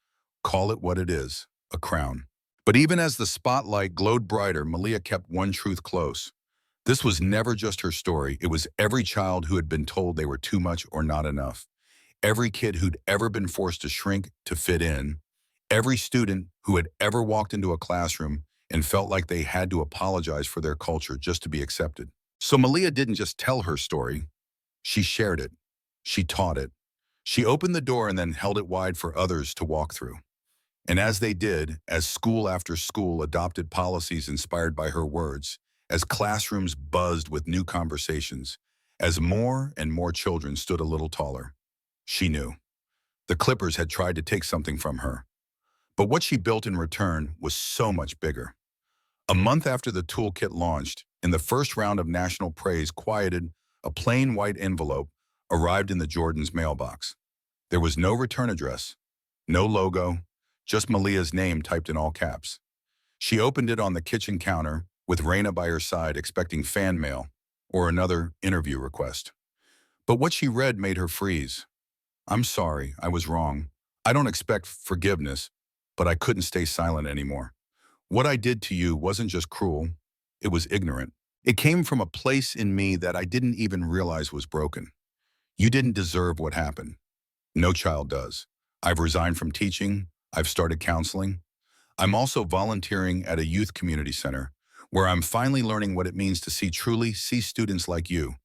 "Call it what it is, a crown." But even as the spotlight glowed brighter, Malia kept one truth close. This was never just her story. It was every child who had been told they were too much or not enough. Every kid who'd ever been forced to shrink to fit in. Every student who had ever walked into a classroom and felt like they had to apologize for their culture just to be accepted. So Malia didn't just tell her story. She shared it. She taught it. She opened the door and then held it wide for others to walk through. And as they did, as school after school adopted policies inspired by her words, as classrooms buzzed with new conversations, as more and more children stood a little taller, she knew. The Clippers had tried to take something from her. But what she built in return was so much bigger. A month after the toolkit launched, in the first round of national praise quieted, a plain white envelope arrived in the Jordan's mailbox. There was no return address, no logo, just Malia's name typed in all caps. She opened it on the kitchen counter, with Raina by her side, expecting fan mail or another interview request. But what she read made her freeze. "I'm sorry, I was wrong. I don't expect forgiveness, but I couldn't stay silent anymore. What I did to you wasn't just cruel, it was ignorant. It came from a place in me that I didn't even realize was broken. You didn't deserve what happened. No child does. I've resigned from teaching. I've started counseling. I'm also volunteering at a youth community center, where I'm finally learning what it means to truly see students like you.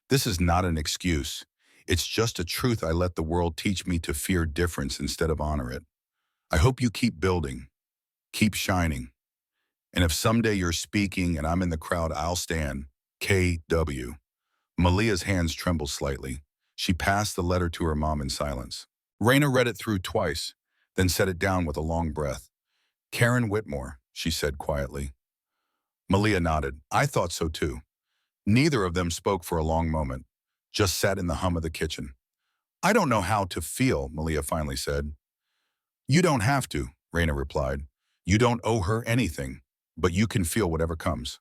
This is not an excuse. It's just a truth I let the world teach me to fear difference instead of honor it. I hope you keep building, keep shining. And if someday you're speaking and I'm in the crowd, I'll stand. KW." Malia's hands trembled slightly. She passed the letter to her mom in silence. Raina read it through twice, then set it down with a long breath. "Karen Whitmore," she said quietly. Malia nodded. "I thought so too." Neither of them spoke for a long moment, just sat in the hum of the kitchen. "I don't know how to feel," Malia finally said. "You don't have to," Raina replied. "You don't owe her anything, but you can feel whatever comes."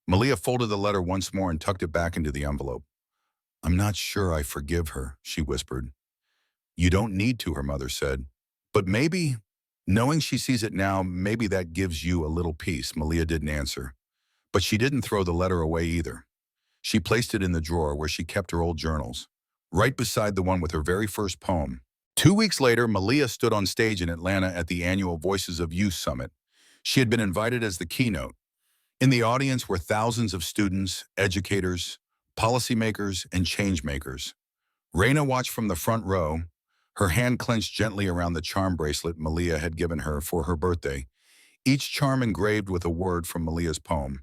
Malia folded the letter once more and tucked it back into the envelope. "I'm not sure I forgive her," she whispered. "You don't need to," her mother said. "But maybe, knowing she sees it now, maybe that gives you a little peace." Malia didn't answer. But she didn't throw the letter away either. She placed it in the drawer where she kept her old journals, right beside the one with her very first poem. 2 weeks later, Malia stood on stage in Atlanta at the annual Voices of Youth Summit. She had been invited as the keynote. In the audience were thousands of students, educators, policymakers, and change-makers. Raina watched from the front row, her hand clenched gently around the charm bracelet Malia had given her for her birthday, each charm engraved with a word from Malia's poem.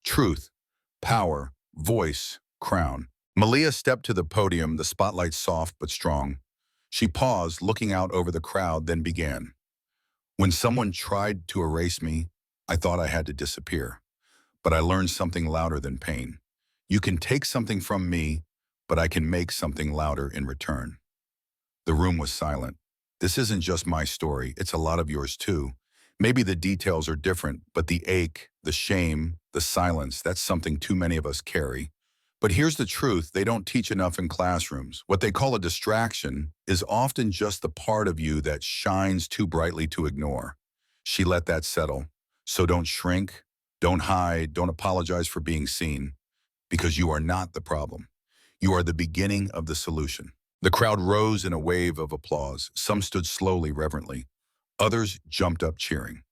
Truth, power, voice, crown. Malia stepped to the podium, the spotlight soft but strong. She paused, looking out over the crowd, then began. When someone tried to erase me, I thought I had to disappear. But I learned something louder than pain. You can take something from me, but I can make something louder in return. The room was silent. This isn't just my story, it's a lot of yours too. Maybe the details are different, but the ache, the shame, the silence, that's something too many of us carry. But here's the truth, they don't teach enough in classrooms. What they call a distraction is often just the part of you that shines too brightly to ignore. She let that settle. So don't shrink, don't hide, don't apologize for being seen, because you are not the problem. You are the beginning of the solution. The crowd rose in a wave of applause. Some stood slowly, reverently. Others jumped up cheering.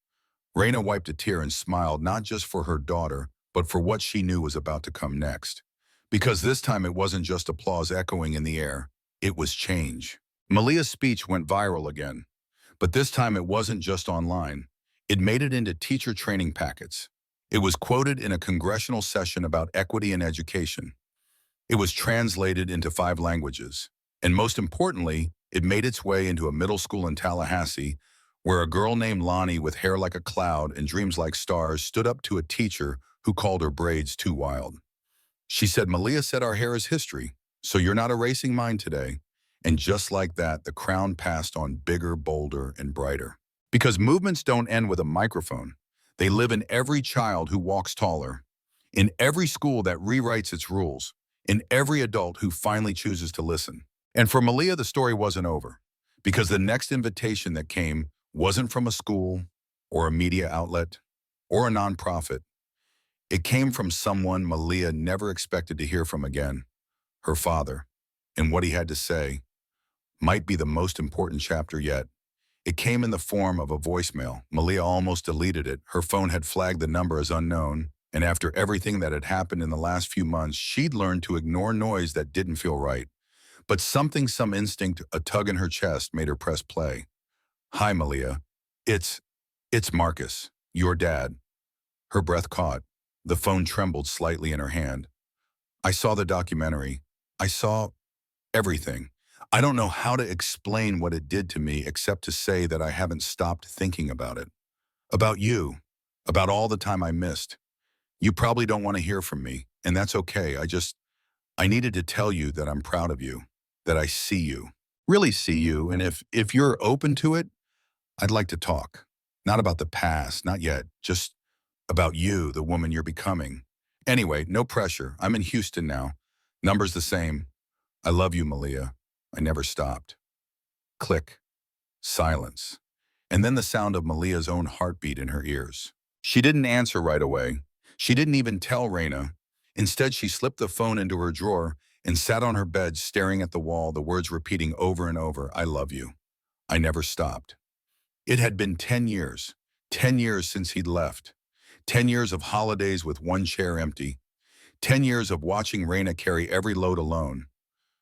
Raina wiped a tear and smiled, not just for her daughter, but for what she knew was about to come next. Because this time it wasn't just applause echoing in the air, it was change. Malia's speech went viral again, but this time it wasn't just online. It made it into teacher training packets. It was quoted in a congressional session about equity in education. It was translated into 5 languages. And most importantly, it made its way into a middle school in Tallahassee, where a girl named Lonnie with hair like a cloud and dreams like stars stood up to a teacher who called her braids too wild. She said, Malia said our hair is history, so you're not erasing mine today. And just like that, the crown passed on bigger, bolder, and brighter. Because movements don't end with a microphone. They live in every child who walks taller, in every school that rewrites its rules, in every adult who finally chooses to listen. And for Malia, the story wasn't over, because the next invitation that came wasn't from a school or a media outlet or a nonprofit. It came from someone Malia never expected to hear from again, her father. And what he had to say might be the most important chapter yet. It came in the form of a voicemail. Malia almost deleted it. Her phone had flagged the number as unknown, and after everything that had happened in the last few months, she'd learned to ignore noise that didn't feel right. But some instinct, a tug in her chest, made her press play. Hi, Malia. It's Marcus, your dad. Her breath caught. The phone trembled slightly in her hand. I saw the documentary. I saw everything. I don't know how to explain what it did to me except to say that I haven't stopped thinking about it. About you. About all the time I missed. You probably don't want to hear from me, and that's okay. I needed to tell you that I'm proud of you, that I see you, really see you, and if you're open to it, I'd like to talk. Not about the past, not yet, just about you, the woman you're becoming. Anyway, no pressure. I'm in Houston now. Number's the same. I love you, Malia. I never stopped. Click. Silence. And then the sound of Malia's own heartbeat in her ears. She didn't answer right away. She didn't even tell Raina. Instead, she slipped the phone into her drawer and sat on her bed staring at the wall, the words repeating over and over, I love you. I never stopped. It had been 10 years. 10 years since he'd left. 10 years of holidays with one chair empty. 10 years of watching Raina carry every load alone.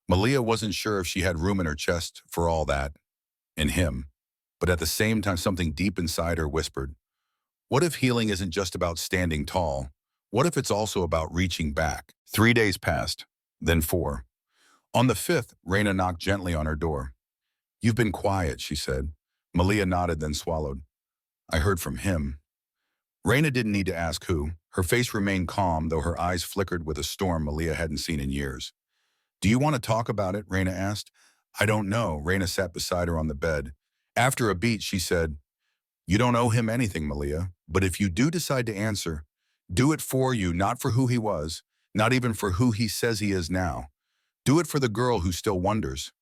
Malia wasn't sure if she had room in her chest for all that, and him. But at the same time, something deep inside her whispered, what if healing isn't just about standing tall? What if it's also about reaching back? 3 days passed, then 4. On the 5th, Raina knocked gently on her door. You've been quiet, she said. Malia nodded, then swallowed. I heard from him. Raina didn't need to ask who. Her face remained calm, though her eyes flickered with a storm Malia hadn't seen in years. Do you want to talk about it? Raina asked. I don't know. Raina sat beside her on the bed. After a beat, she said, you don't owe him anything, Malia, but if you do decide to answer, do it for you, not for who he was, not even for who he says he is now. Do it for the girl who still wonders.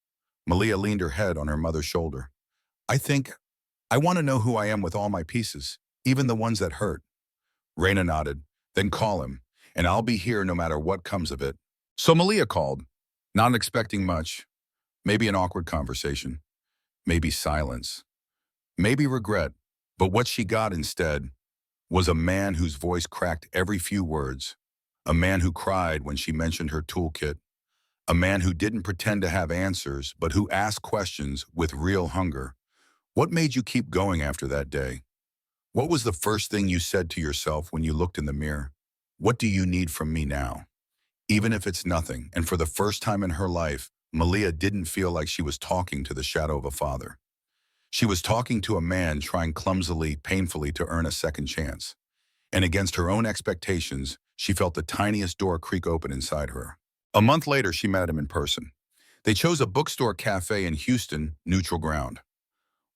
Malia leaned her head on her mother's shoulder. I want to know who I am with all my pieces, even the ones that hurt. Raina nodded. Then call him, and I'll be here no matter what comes of it. So Malia called, not expecting much. Maybe an awkward conversation, maybe silence, maybe regret. But what she got instead was a man whose voice cracked every few words, a man who cried when she mentioned her toolkit, a man who didn't pretend to have answers, but who asked questions with real hunger. What made you keep going after that day? What was the first thing you said to yourself when you looked in the mirror? What do you need from me now? Even if it's nothing, and for the first time in her life, Malia didn't feel like she was talking to the shadow of a father. She was talking to a man trying clumsily, painfully to earn a second chance. And against her own expectations, she felt the tiniest door creak open inside her. A month later, she met him in person. They chose a bookstore cafe in Houston, neutral ground.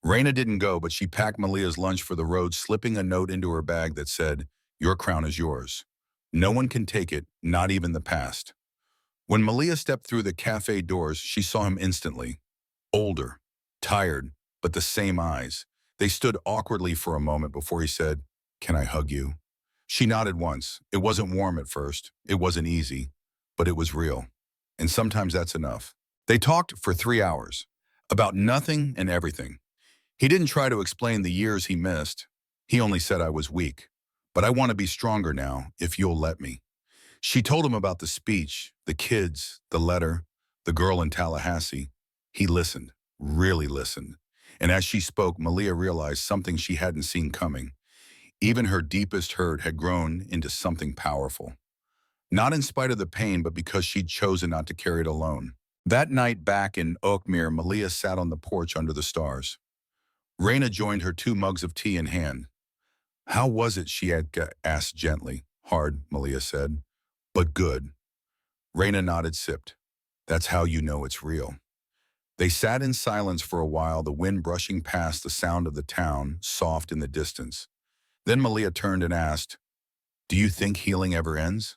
Raina didn't go, but she packed Malia's lunch for the road, slipping a note into her bag that said, "Your crown is yours. No one can take it, not even the past." When Malia stepped through the cafe doors, she saw him instantly. Older, tired, but the same eyes. They stood awkwardly for a moment before he said, "Can I hug you?" She nodded once. It wasn't warm at first. It wasn't easy, but it was real. And sometimes that's enough. They talked for 3 hours, about nothing and everything. He didn't try to explain the years he missed. He only said I was weak. But I want to be stronger now, if you'll let me. She told him about the speech, the kids, the letter, the girl in Tallahassee. He listened, really listened. And as she spoke, Malia realized something she hadn't seen coming. Even her deepest hurt had grown into something powerful. Not in spite of the pain, but because she'd chosen not to carry it alone. That night back in Oakmere, Malia sat on the porch under the stars. Raina joined her, 2 mugs of tea in hand. "How was it?" she had asked gently. "Hard," Malia said, "but good." Raina nodded, sipped. "That's how you know it's real." They sat in silence for a while, the wind brushing past, the sound of the town, soft in the distance. Then Malia turned and asked, "Do you think healing ever ends?"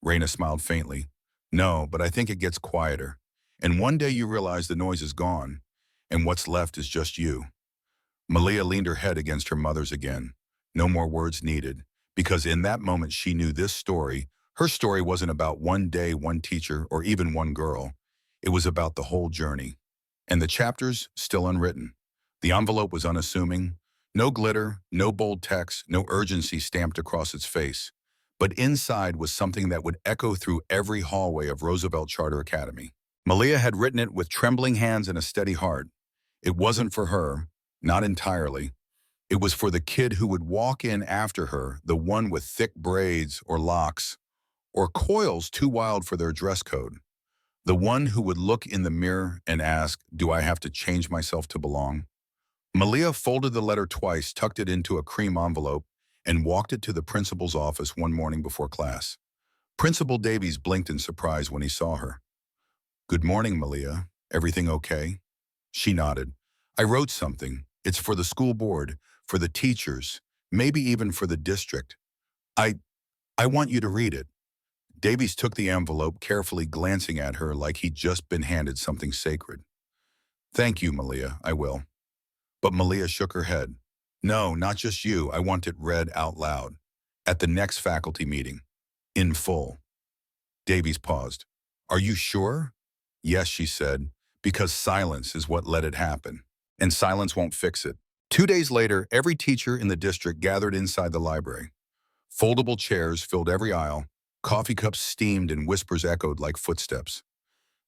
Raina smiled faintly. "No, but I think it gets quieter. And one day you realize the noise is gone, and what's left is just you." Malia leaned her head against her mother's again. No more words needed, because in that moment she knew this story, her story, wasn't about one day, one teacher, or even one girl. It was about the whole journey. And the chapters still unwritten. The envelope was unassuming. No glitter, no bold text, no urgency stamped across its face. But inside was something that would echo through every hallway of Roosevelt Charter Academy. Malia had written it with trembling hands and a steady heart. It wasn't for her, not entirely. It was for the kid who would walk in after her, the one with thick braids or locks, or coils too wild for their dress code. The one who would look in the mirror and ask, "Do I have to change myself to belong?" Malia folded the letter twice, tucked it into a cream envelope, and walked it to the principal's office one morning before class. Principal Davies blinked in surprise when he saw her. "Good morning, Malia. Everything okay?" She nodded. "I wrote something. It's for the school board, for the teachers, maybe even for the district. I, I want you to read it." Davies took the envelope, carefully glancing at her like he'd just been handed something sacred. "Thank you, Malia, I will." But Malia shook her head. "No, not just you. I want it read out loud. At the next faculty meeting. In full." Davies paused. "Are you sure?" "Yes," she said, "because silence is what let it happen. And silence won't fix it." 2 days later, every teacher in the district gathered inside the library. Foldable chairs filled every aisle. Coffee cups steamed and whispers echoed like footsteps.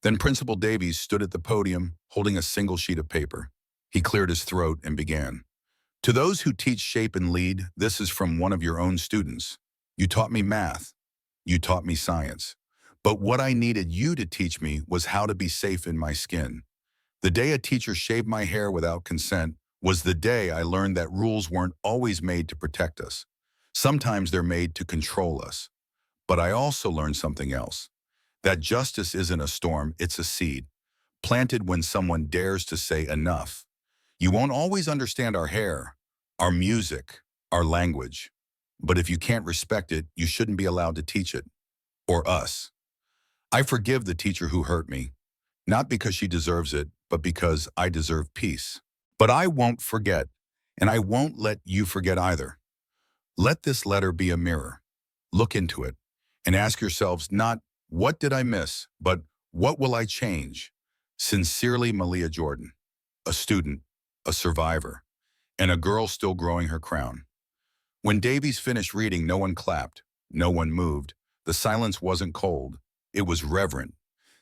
Then Principal Davies stood at the podium, holding a single sheet of paper. He cleared his throat and began. "To those who teach, shape, and lead, this is from one of your own students. You taught me math. You taught me science. But what I needed you to teach me was how to be safe in my skin. The day a teacher shaved my hair without consent was the day I learned that rules weren't always made to protect us. Sometimes they're made to control us. But I also learned something else. That justice isn't a storm, it's a seed, planted when someone dares to say enough. You won't always understand our hair, our music, our language. But if you can't respect it, you shouldn't be allowed to teach it. Or us. I forgive the teacher who hurt me, not because she deserves it, but because I deserve peace. But I won't forget, and I won't let you forget either. Let this letter be a mirror. Look into it and ask yourselves not, what did I miss, but what will I change? Sincerely, Malia Jordan, a student, a survivor, and a girl still growing her crown. When Davies finished reading, no one clapped, no one moved. The silence wasn't cold. It was reverent,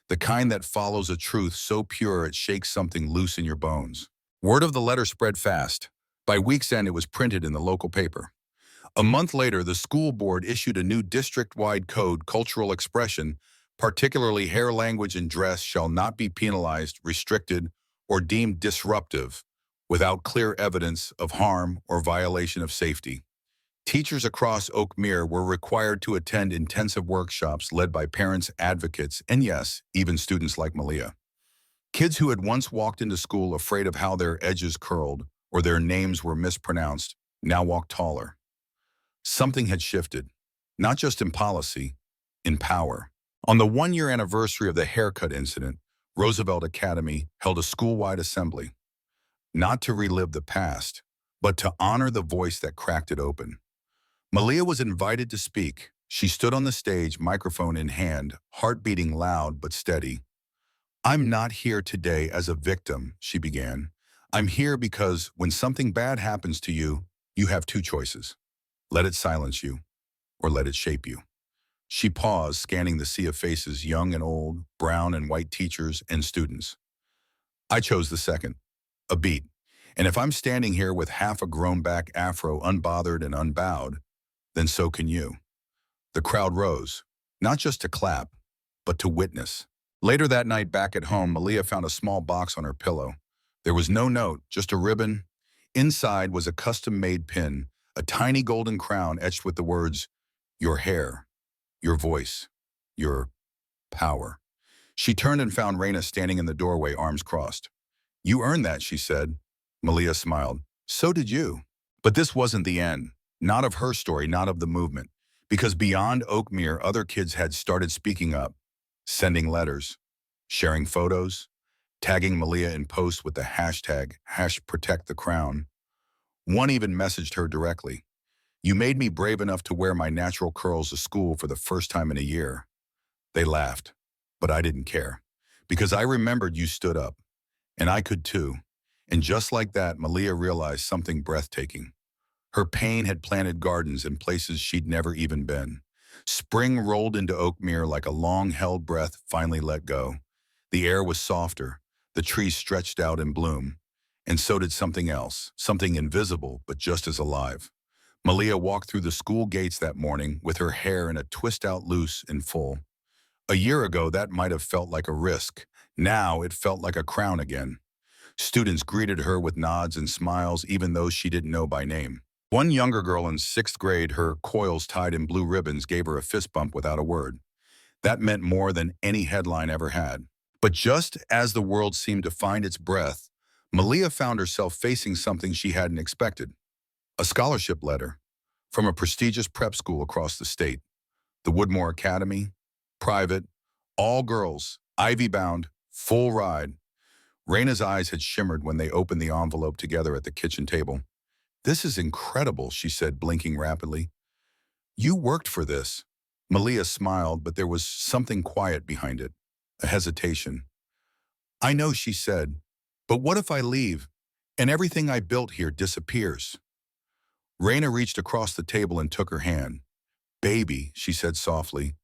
the kind that follows a truth so pure it shakes something loose in your bones. Word of the letter spread fast. By week's end, it was printed in the local paper. A month later, the school board issued a new district-wide code, cultural expression, particularly hair, language, and dress, shall not be penalized, restricted, or deemed disruptive without clear evidence of harm or violation of safety. Teachers across Oakmere were required to attend intensive workshops led by parents, advocates, and yes, even students like Malia. Kids who had once walked into school afraid of how their edges curled or their names were mispronounced now walked taller. Something had shifted, not just in policy, in power. On the one-year anniversary of the haircut incident, Roosevelt Academy held a school-wide assembly, not to relive the past, but to honor the voice that cracked it open. Malia was invited to speak. She stood on the stage, microphone in hand, heart beating loud but steady. "I'm not here today as a victim," she began. "I'm here because when something bad happens to you, you have two choices. Let it silence you, or let it shape you." She paused, scanning the sea of faces, young and old, brown and white teachers and students. "I chose the second, a beat. And if I'm standing here with half a grown-back afro, unbothered and unbowed, then so can you." The crowd rose, not just to clap, but to witness. Later that night, back at home, Malia found a small box on her pillow. There was no note, just a ribbon. Inside was a custom-made pin, a tiny golden crown etched with the words, "Your hair, your voice, your power." She turned and found Raina standing in the doorway, arms crossed. "You earned that," she said. Malia smiled. "So did you." But this wasn't the end. Not of her story, not of the movement. Because beyond Oakmere, other kids had started speaking up, sending letters, sharing photos, tagging Malia in posts with the hashtag #ProtectTheCrown. One even messaged her directly. "You made me brave enough to wear my natural curls to school for the first time in a year." They laughed, but I didn't care. Because I remembered you stood up. And I could too. And just like that, Malia realized something breathtaking. Her pain had planted gardens in places she'd never even been. Spring rolled into Oakmere like a long-held breath finally let go. The air was softer, the trees stretched out in bloom, and so did something else, something invisible but just as alive. Malia walked through the school gates that morning with her hair in a twist out loose and full. A year ago, that might have felt like a risk. Now it felt like a crown again. Students greeted her with nods and smiles, even those she didn't know by name. One younger girl in 6th grade, her coils tied in blue ribbons, gave her a fist bump without a word. That meant more than any headline ever had. But just as the world seemed to find its breath, Malia found herself facing something she hadn't expected. A scholarship letter from a prestigious prep school across the state. The Woodmore Academy, private, all girls, ivy-bound, full ride. Raina's eyes had shimmered when they opened the envelope together at the kitchen table. "This is incredible," she said, blinking rapidly. "You worked for this." Malia smiled, but there was something quiet behind it, a hesitation. "I know," she said, "but what if I leave and everything I built here disappears?" Raina reached across the table and took her hand. "Baby," she said softly,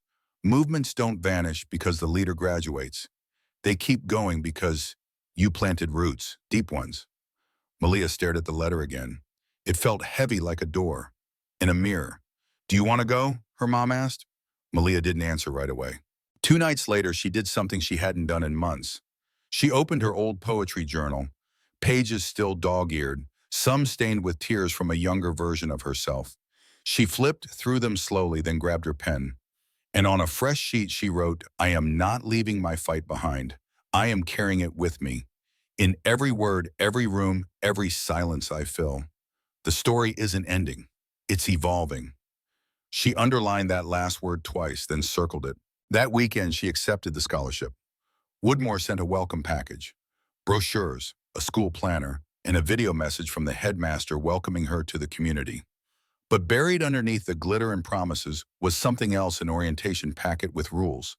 "movements don't vanish because the leader graduates. They keep going because you planted roots, deep ones." Malia stared at the letter again. It felt heavy like a door, in a mirror. "Do you want to go?" her mom asked. Malia didn't answer right away. 2 nights later, she did something she hadn't done in months. She opened her old poetry journal, pages still dog-eared, some stained with tears from a younger version of herself. She flipped through them slowly, then grabbed her pen. And on a fresh sheet, she wrote, "I am not leaving my fight behind. I am carrying it with me. In every word, every room, every silence I fill. The story isn't ending. It's evolving." She underlined that last word twice, then circled it. That weekend, she accepted the scholarship. Woodmore sent a welcome package, brochures, a school planner, and a video message from the headmaster welcoming her to the community. But buried underneath the glitter and promises was something else, an orientation packet with rules.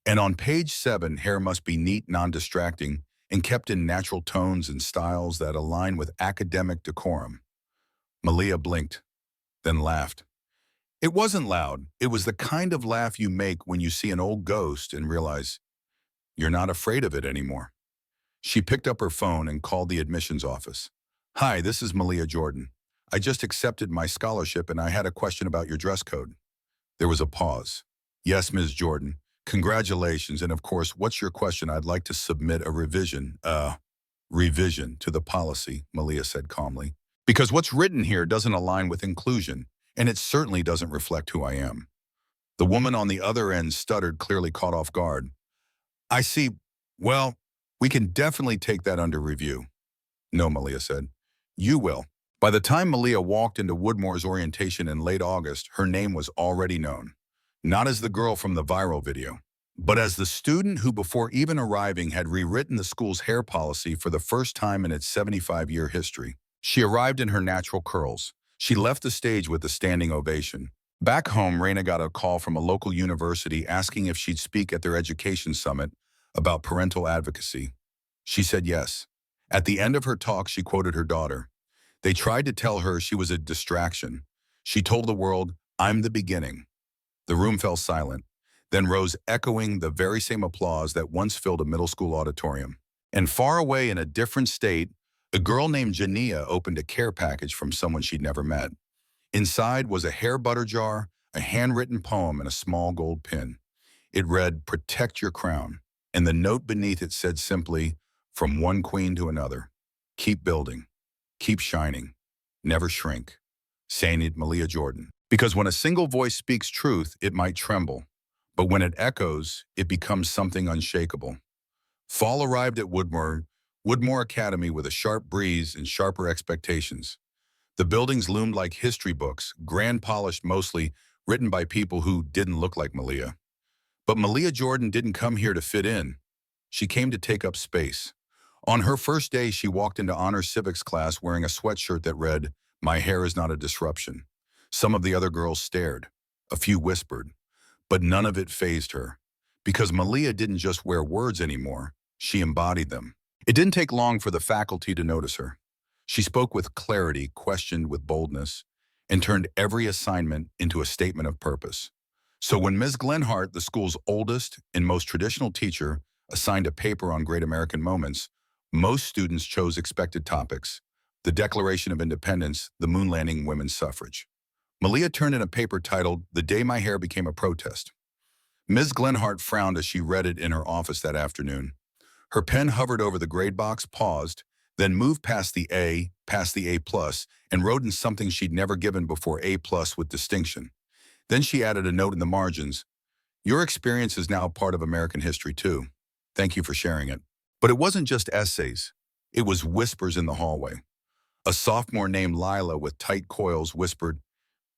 And on page 7, hair must be neat, non-distracting, and kept in natural tones and styles that align with academic decorum. Malia blinked, then laughed. It wasn't loud. It was the kind of laugh you make when you see an old ghost and realize you're not afraid of it anymore. She picked up her phone and called the admissions office. Hi, this is Malia Jordan. I just accepted my scholarship and I had a question about your dress code. There was a pause. Yes, Ms. Jordan. Congratulations. And of course, what's your question? I'd like to submit a revision to the policy, Malia said calmly. Because what's written here doesn't align with inclusion, and it certainly doesn't reflect who I am. The woman on the other end stuttered, clearly caught off guard. I see. Well, we can definitely take that under review. No, Malia said. You will. By the time Malia walked into Woodmore's orientation in late August, her name was already known. Not as the girl from the viral video, but as the student who before even arriving had rewritten the school's hair policy for the first time in its 75-year history. She arrived in her natural curls. She left the stage with a standing ovation. Back home, Raina got a call from a local university asking if she'd speak at their education summit about parental advocacy. She said yes. At the end of her talk, she quoted her daughter. They tried to tell her she was a distraction. She told the world, I'm the beginning. The room fell silent, then rose echoing the very same applause that once filled a middle school auditorium. And far away in a different state, a girl named Jania opened a care package from someone she'd never met. Inside was a hair butter jar, a handwritten poem, and a small gold pin. It read, Protect your crown. And the note beneath it said simply, From one queen to another. Keep building. Keep shining. Never shrink. Sainted Malia Jordan. Because when a single voice speaks truth, it might tremble. But when it echoes, it becomes something unshakable. Fall arrived at Woodmore Academy with a sharp breeze and sharper expectations. The buildings loomed like history books, grand polished mostly, written by people who didn't look like Malia. But Malia Jordan didn't come here to fit in. She came to take up space. On her first day, she walked into honors civics class wearing a sweatshirt that read, My hair is not a disruption. Some of the other girls stared. A few whispered. But none of it fazed her. Because Malia didn't just wear words anymore. She embodied them. It didn't take long for the faculty to notice her. She spoke with clarity, questioned with boldness, and turned every assignment into a statement of purpose. So when Ms. Glenhart, the school's oldest and most traditional teacher, assigned a paper on great American moments, most students chose expected topics: the Declaration of Independence, the moon landing, women's suffrage. Malia turned in a paper titled, The Day My Hair Became a Protest. Ms. Glenhart frowned as she read it in her office that afternoon. Her pen hovered over the grade box, paused, then moved past the A, plus, and wrote in something she'd never given before, A+ with distinction. Then she added a note in the margins. Your experience is now part of American history too. Thank you for sharing it. But it wasn't just essays. It was whispers in the hallway. A sophomore named Lila with tight coils whispered,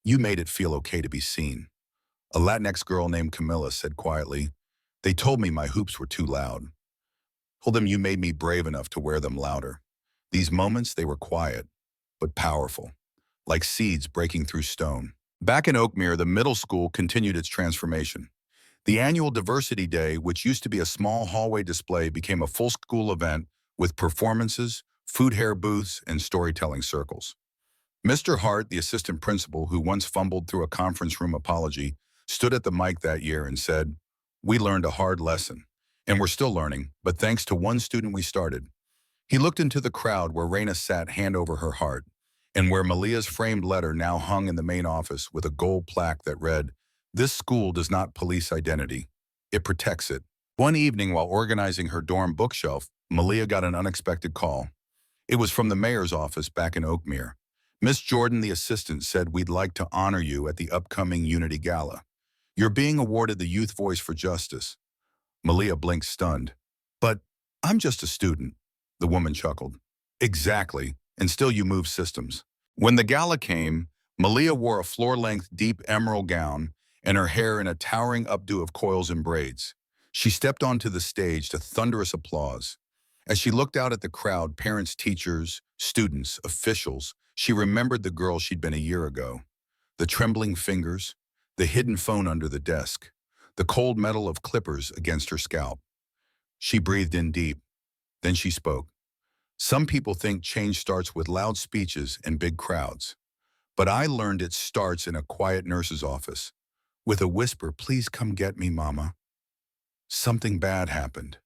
You made it feel okay to be seen. A Latinx girl named Camilla said quietly, They told me my hoops were too loud. Told them you made me brave enough to wear them louder. These moments, they were quiet, but powerful, like seeds breaking through stone. Back in Oakmere, the middle school continued its transformation. The annual Diversity Day, which used to be a small hallway display, became a full school event with performances, food hair booths, and storytelling circles. Mr. Hart, the assistant principal who once fumbled through a conference room apology, stood at the mic that year and said, We learned a hard lesson, and we're still learning, but thanks to one student we started. He looked into the crowd where Raina sat hand over her heart, and where Malia's framed letter now hung in the main office with a gold plaque that read, This school does not police identity. It protects it. One evening while organizing her dorm bookshelf, Malia got an unexpected call. It was from the mayor's office back in Oakmere. Miss Jordan, the assistant, said we'd like to honor you at the upcoming Unity Gala. You're being awarded the Youth Voice for Justice. Malia blinked, stunned. But I'm just a student, the woman chuckled. Exactly, and still you move systems. When the gala came, Malia wore a floor-length deep emerald gown and her hair in a towering updo of coils and braids. She stepped onto the stage to thunderous applause. As she looked out at the crowd, parents, teachers, students, officials, she remembered the girl she'd been a year ago. The trembling fingers, the hidden phone under the desk, the cold metal of clippers against her scalp. She breathed in deep. Then she spoke. Some people think change starts with loud speeches and big crowds. But I learned it starts in a quiet nurse's office, with a whisper, "Please come get me, Mama." Something bad happened.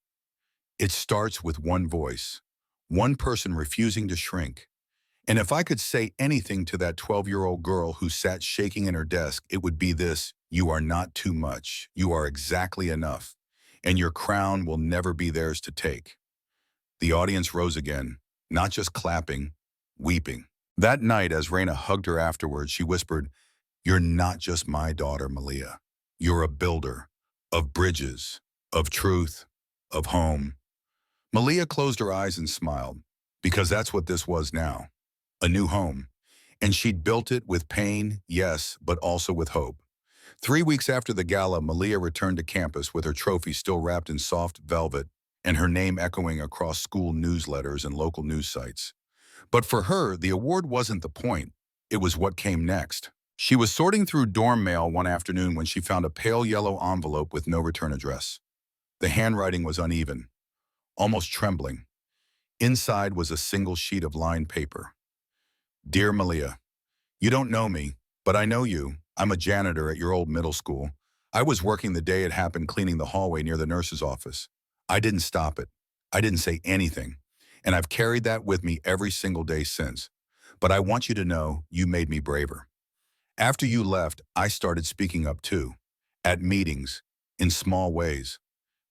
It starts with one voice, one person refusing to shrink. And if I could say anything to that 12-year-old girl who sat shaking in her desk, it would be this: you are not too much. You are exactly enough. And your crown will never be theirs to take. The audience rose again, not just clapping, weeping. That night, as Raina hugged her afterwards, she whispered, "You're not just my daughter, Malia. You're a builder of bridges, of truth, of home." Malia closed her eyes and smiled, because that's what this was now, a new home. And she'd built it with pain, yes, but also with hope. 3 weeks after the gala, Malia returned to campus with her trophy still wrapped in soft velvet and her name echoing across school newsletters and local news sites. But for her, the award wasn't the point. It was what came next. She was sorting through dorm mail one afternoon when she found a pale yellow envelope with no return address. The handwriting was uneven, almost trembling. Inside was a single sheet of lined paper. "Dear Malia, you don't know me, but I know you. I'm a janitor at your old middle school. I was working the day it happened, cleaning the hallway near the nurse's office. I didn't stop it. I didn't say anything. And I've carried that with me every single day since. But I want you to know you made me braver. After you left, I started speaking up too. At meetings, in small ways,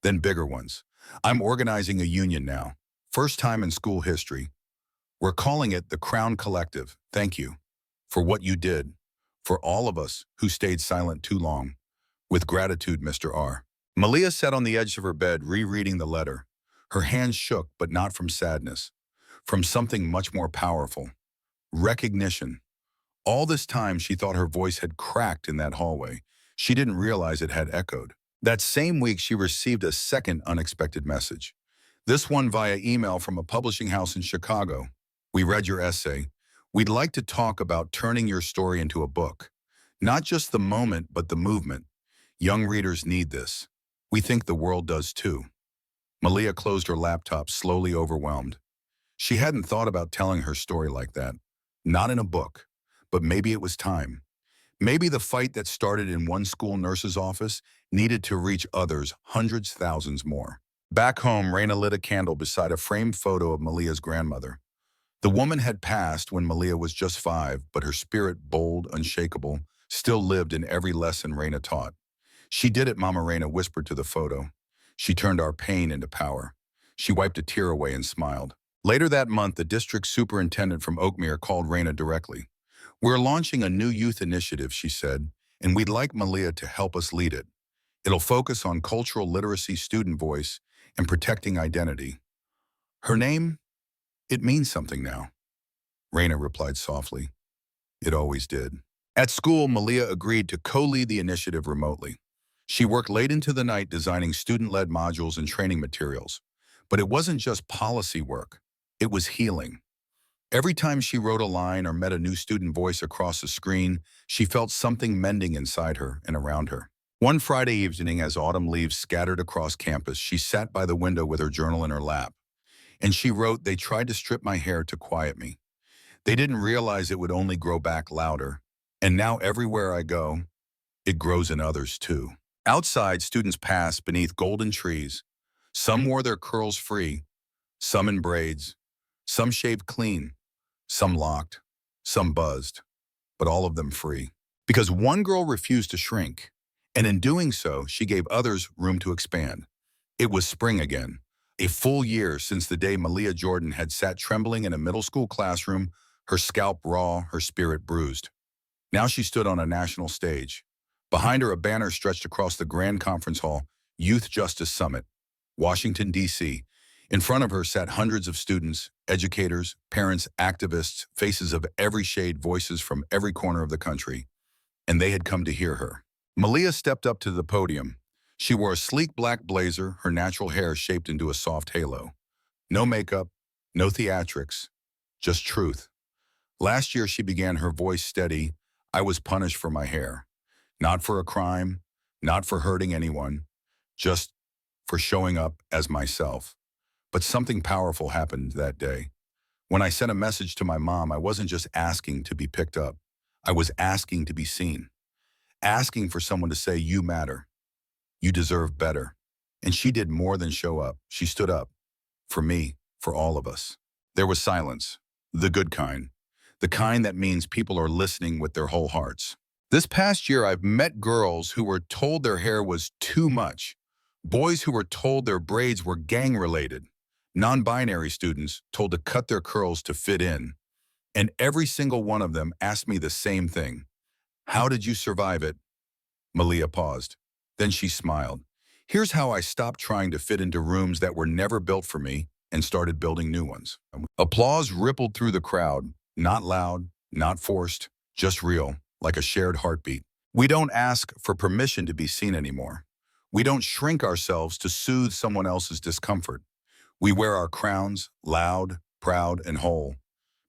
then bigger ones. I'm organizing a union now. First time in school history. We're calling it the Crown Collective. Thank you for what you did. For all of us who stayed silent too long. With gratitude, Mr. R." Malia sat on the edge of her bed, rereading the letter. Her hands shook, but not from sadness. From something much more powerful. Recognition. All this time, she thought her voice had cracked in that hallway. She didn't realize it had echoed. That same week, she received a second unexpected message. This one via email from a publishing house in Chicago. "We read your essay. We'd like to talk about turning your story into a book. Not just the moment, but the movement. Young readers need this. We think the world does too." Malia closed her laptop, slowly overwhelmed. She hadn't thought about telling her story like that. Not in a book. But maybe it was time. Maybe the fight that started in one school nurse's office needed to reach others, hundreds, thousands more. Back home, Raina lit a candle beside a framed photo of Malia's grandmother. The woman had passed when Malia was just 5, but her spirit, bold, unshakable, still lived in every lesson Raina taught. "She did it," Mama Raina whispered to the photo. "She turned our pain into power." She wiped a tear away and smiled. Later that month, the district superintendent from Oakmere called Raina directly. "We're launching a new youth initiative," she said, "and we'd like Malia to help us lead it. It'll focus on cultural literacy, student voice, and protecting identity." "Her name? It means something now," Raina replied softly. "It always did." At school, Malia agreed to co-lead the initiative remotely. She worked late into the night designing student-led modules and training materials. But it wasn't just policy work. It was healing. Every time she wrote a line or met a new student voice across the screen, she felt something mending inside her and around her. One Friday evening, as autumn leaves scattered across campus, she sat by the window with her journal in her lap. And she wrote, "They tried to strip my hair to quiet me. They didn't realize it would only grow back louder. And now everywhere I go, it grows in others too." Outside, students passed beneath golden trees. Some wore their curls free, some in braids, some shaved clean, some locked, some buzzed, but all of them free. Because one girl refused to shrink, and in doing so, she gave others room to expand. It was spring again, a full year since the day Malia Jordan had sat trembling in a middle school classroom, her scalp raw, her spirit bruised. Now she stood on a national stage. Behind her, a banner stretched across the Grand Conference Hall, Youth Justice Summit, Washington, D.C. In front of her sat hundreds of students, educators, parents, activists, faces of every shade, voices from every corner of the country. And they had come to hear her. Malia stepped up to the podium. She wore a sleek black blazer, her natural hair shaped into a soft halo. No makeup, no theatrics, just truth. Last year, she began, her voice steady. I was punished for my hair. Not for a crime, not for hurting anyone, just for showing up as myself. But something powerful happened that day. When I sent a message to my mom, I wasn't just asking to be picked up. I was asking to be seen, asking for someone to say, you matter, you deserve better. And she did more than show up. She stood up for me, for all of us. There was silence, the good kind, the kind that means people are listening with their whole hearts. This past year, I've met girls who were told their hair was too much, boys who were told their braids were gang-related, non-binary students told to cut their curls to fit in, and every single one of them asked me the same thing. How did you survive it? Malia paused. Then she smiled. Here's how I stopped trying to fit into rooms that were never built for me and started building new ones. Applause rippled through the crowd, not loud, not forced, just real, like a shared heartbeat. We don't ask for permission to be seen anymore. We don't shrink ourselves to soothe someone else's discomfort. We wear our crowns, loud, proud, and whole,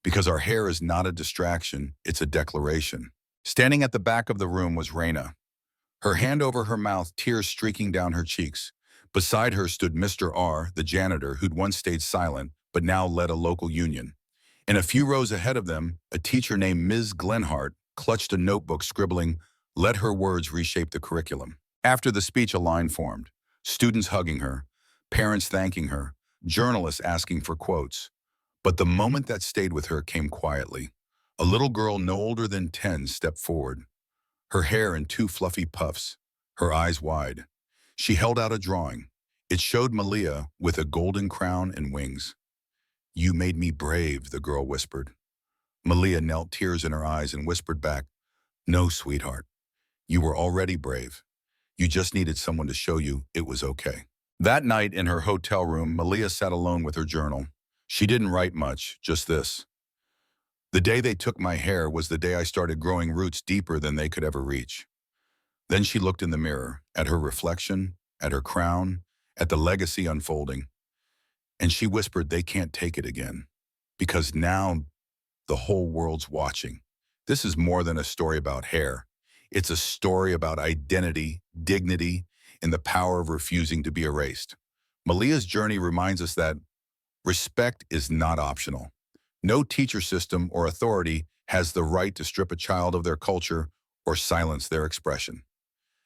because our hair is not a distraction, it's a declaration. Standing at the back of the room was Raina, her hand over her mouth, tears streaking down her cheeks. Beside her stood Mr. R, the janitor who'd once stayed silent, but now led a local union. And a few rows ahead of them, a teacher named Ms. Glenhart clutched a notebook scribbling, "Let her words reshape the curriculum." After the speech, a line formed, students hugging her, parents thanking her, journalists asking for quotes. But the moment that stayed with her came quietly. A little girl no older than 10 stepped forward, her hair in two fluffy puffs, her eyes wide. She held out a drawing. It showed Malia with a golden crown and wings. "You made me brave," the girl whispered. Malia knelt, tears in her eyes, and whispered back, "No, sweetheart, you were already brave. You just needed someone to show you it was okay." That night in her hotel room, Malia sat alone with her journal. She didn't write much, just this. "The day they took my hair was the day I started growing roots deeper than they could ever reach." Then she looked in the mirror, at her reflection, at her crown, at the legacy unfolding. And she whispered, "They can't take it again. Because now the whole world's watching. This is more than a story about hair. It's a story about identity, dignity, and the power of refusing to be erased." Malia's journey reminds us that respect is not optional. No teacher system or authority has the right to strip a child of their culture or silence their expression.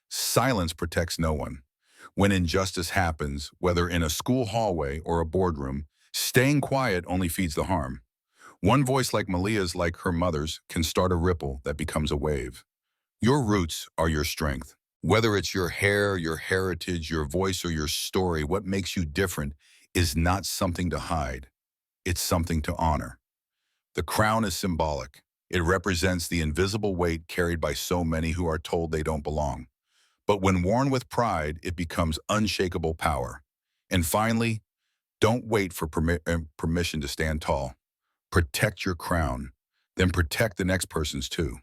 Silence protects no one. When injustice happens, whether in a school hallway or a boardroom, staying quiet only feeds the harm. One voice like Malia's, like her mother's, can start a ripple that becomes a wave. Your roots are your strength. Whether it's your hair, your heritage, your voice, or your story, what makes you different is not something to hide. It's something to honor. The crown is symbolic. It represents the invisible weight carried by so many who are told they don't belong. But when worn with pride, it becomes unshakable power. And finally, don't wait for permission to stand tall. Protect your crown, then protect the next person's too.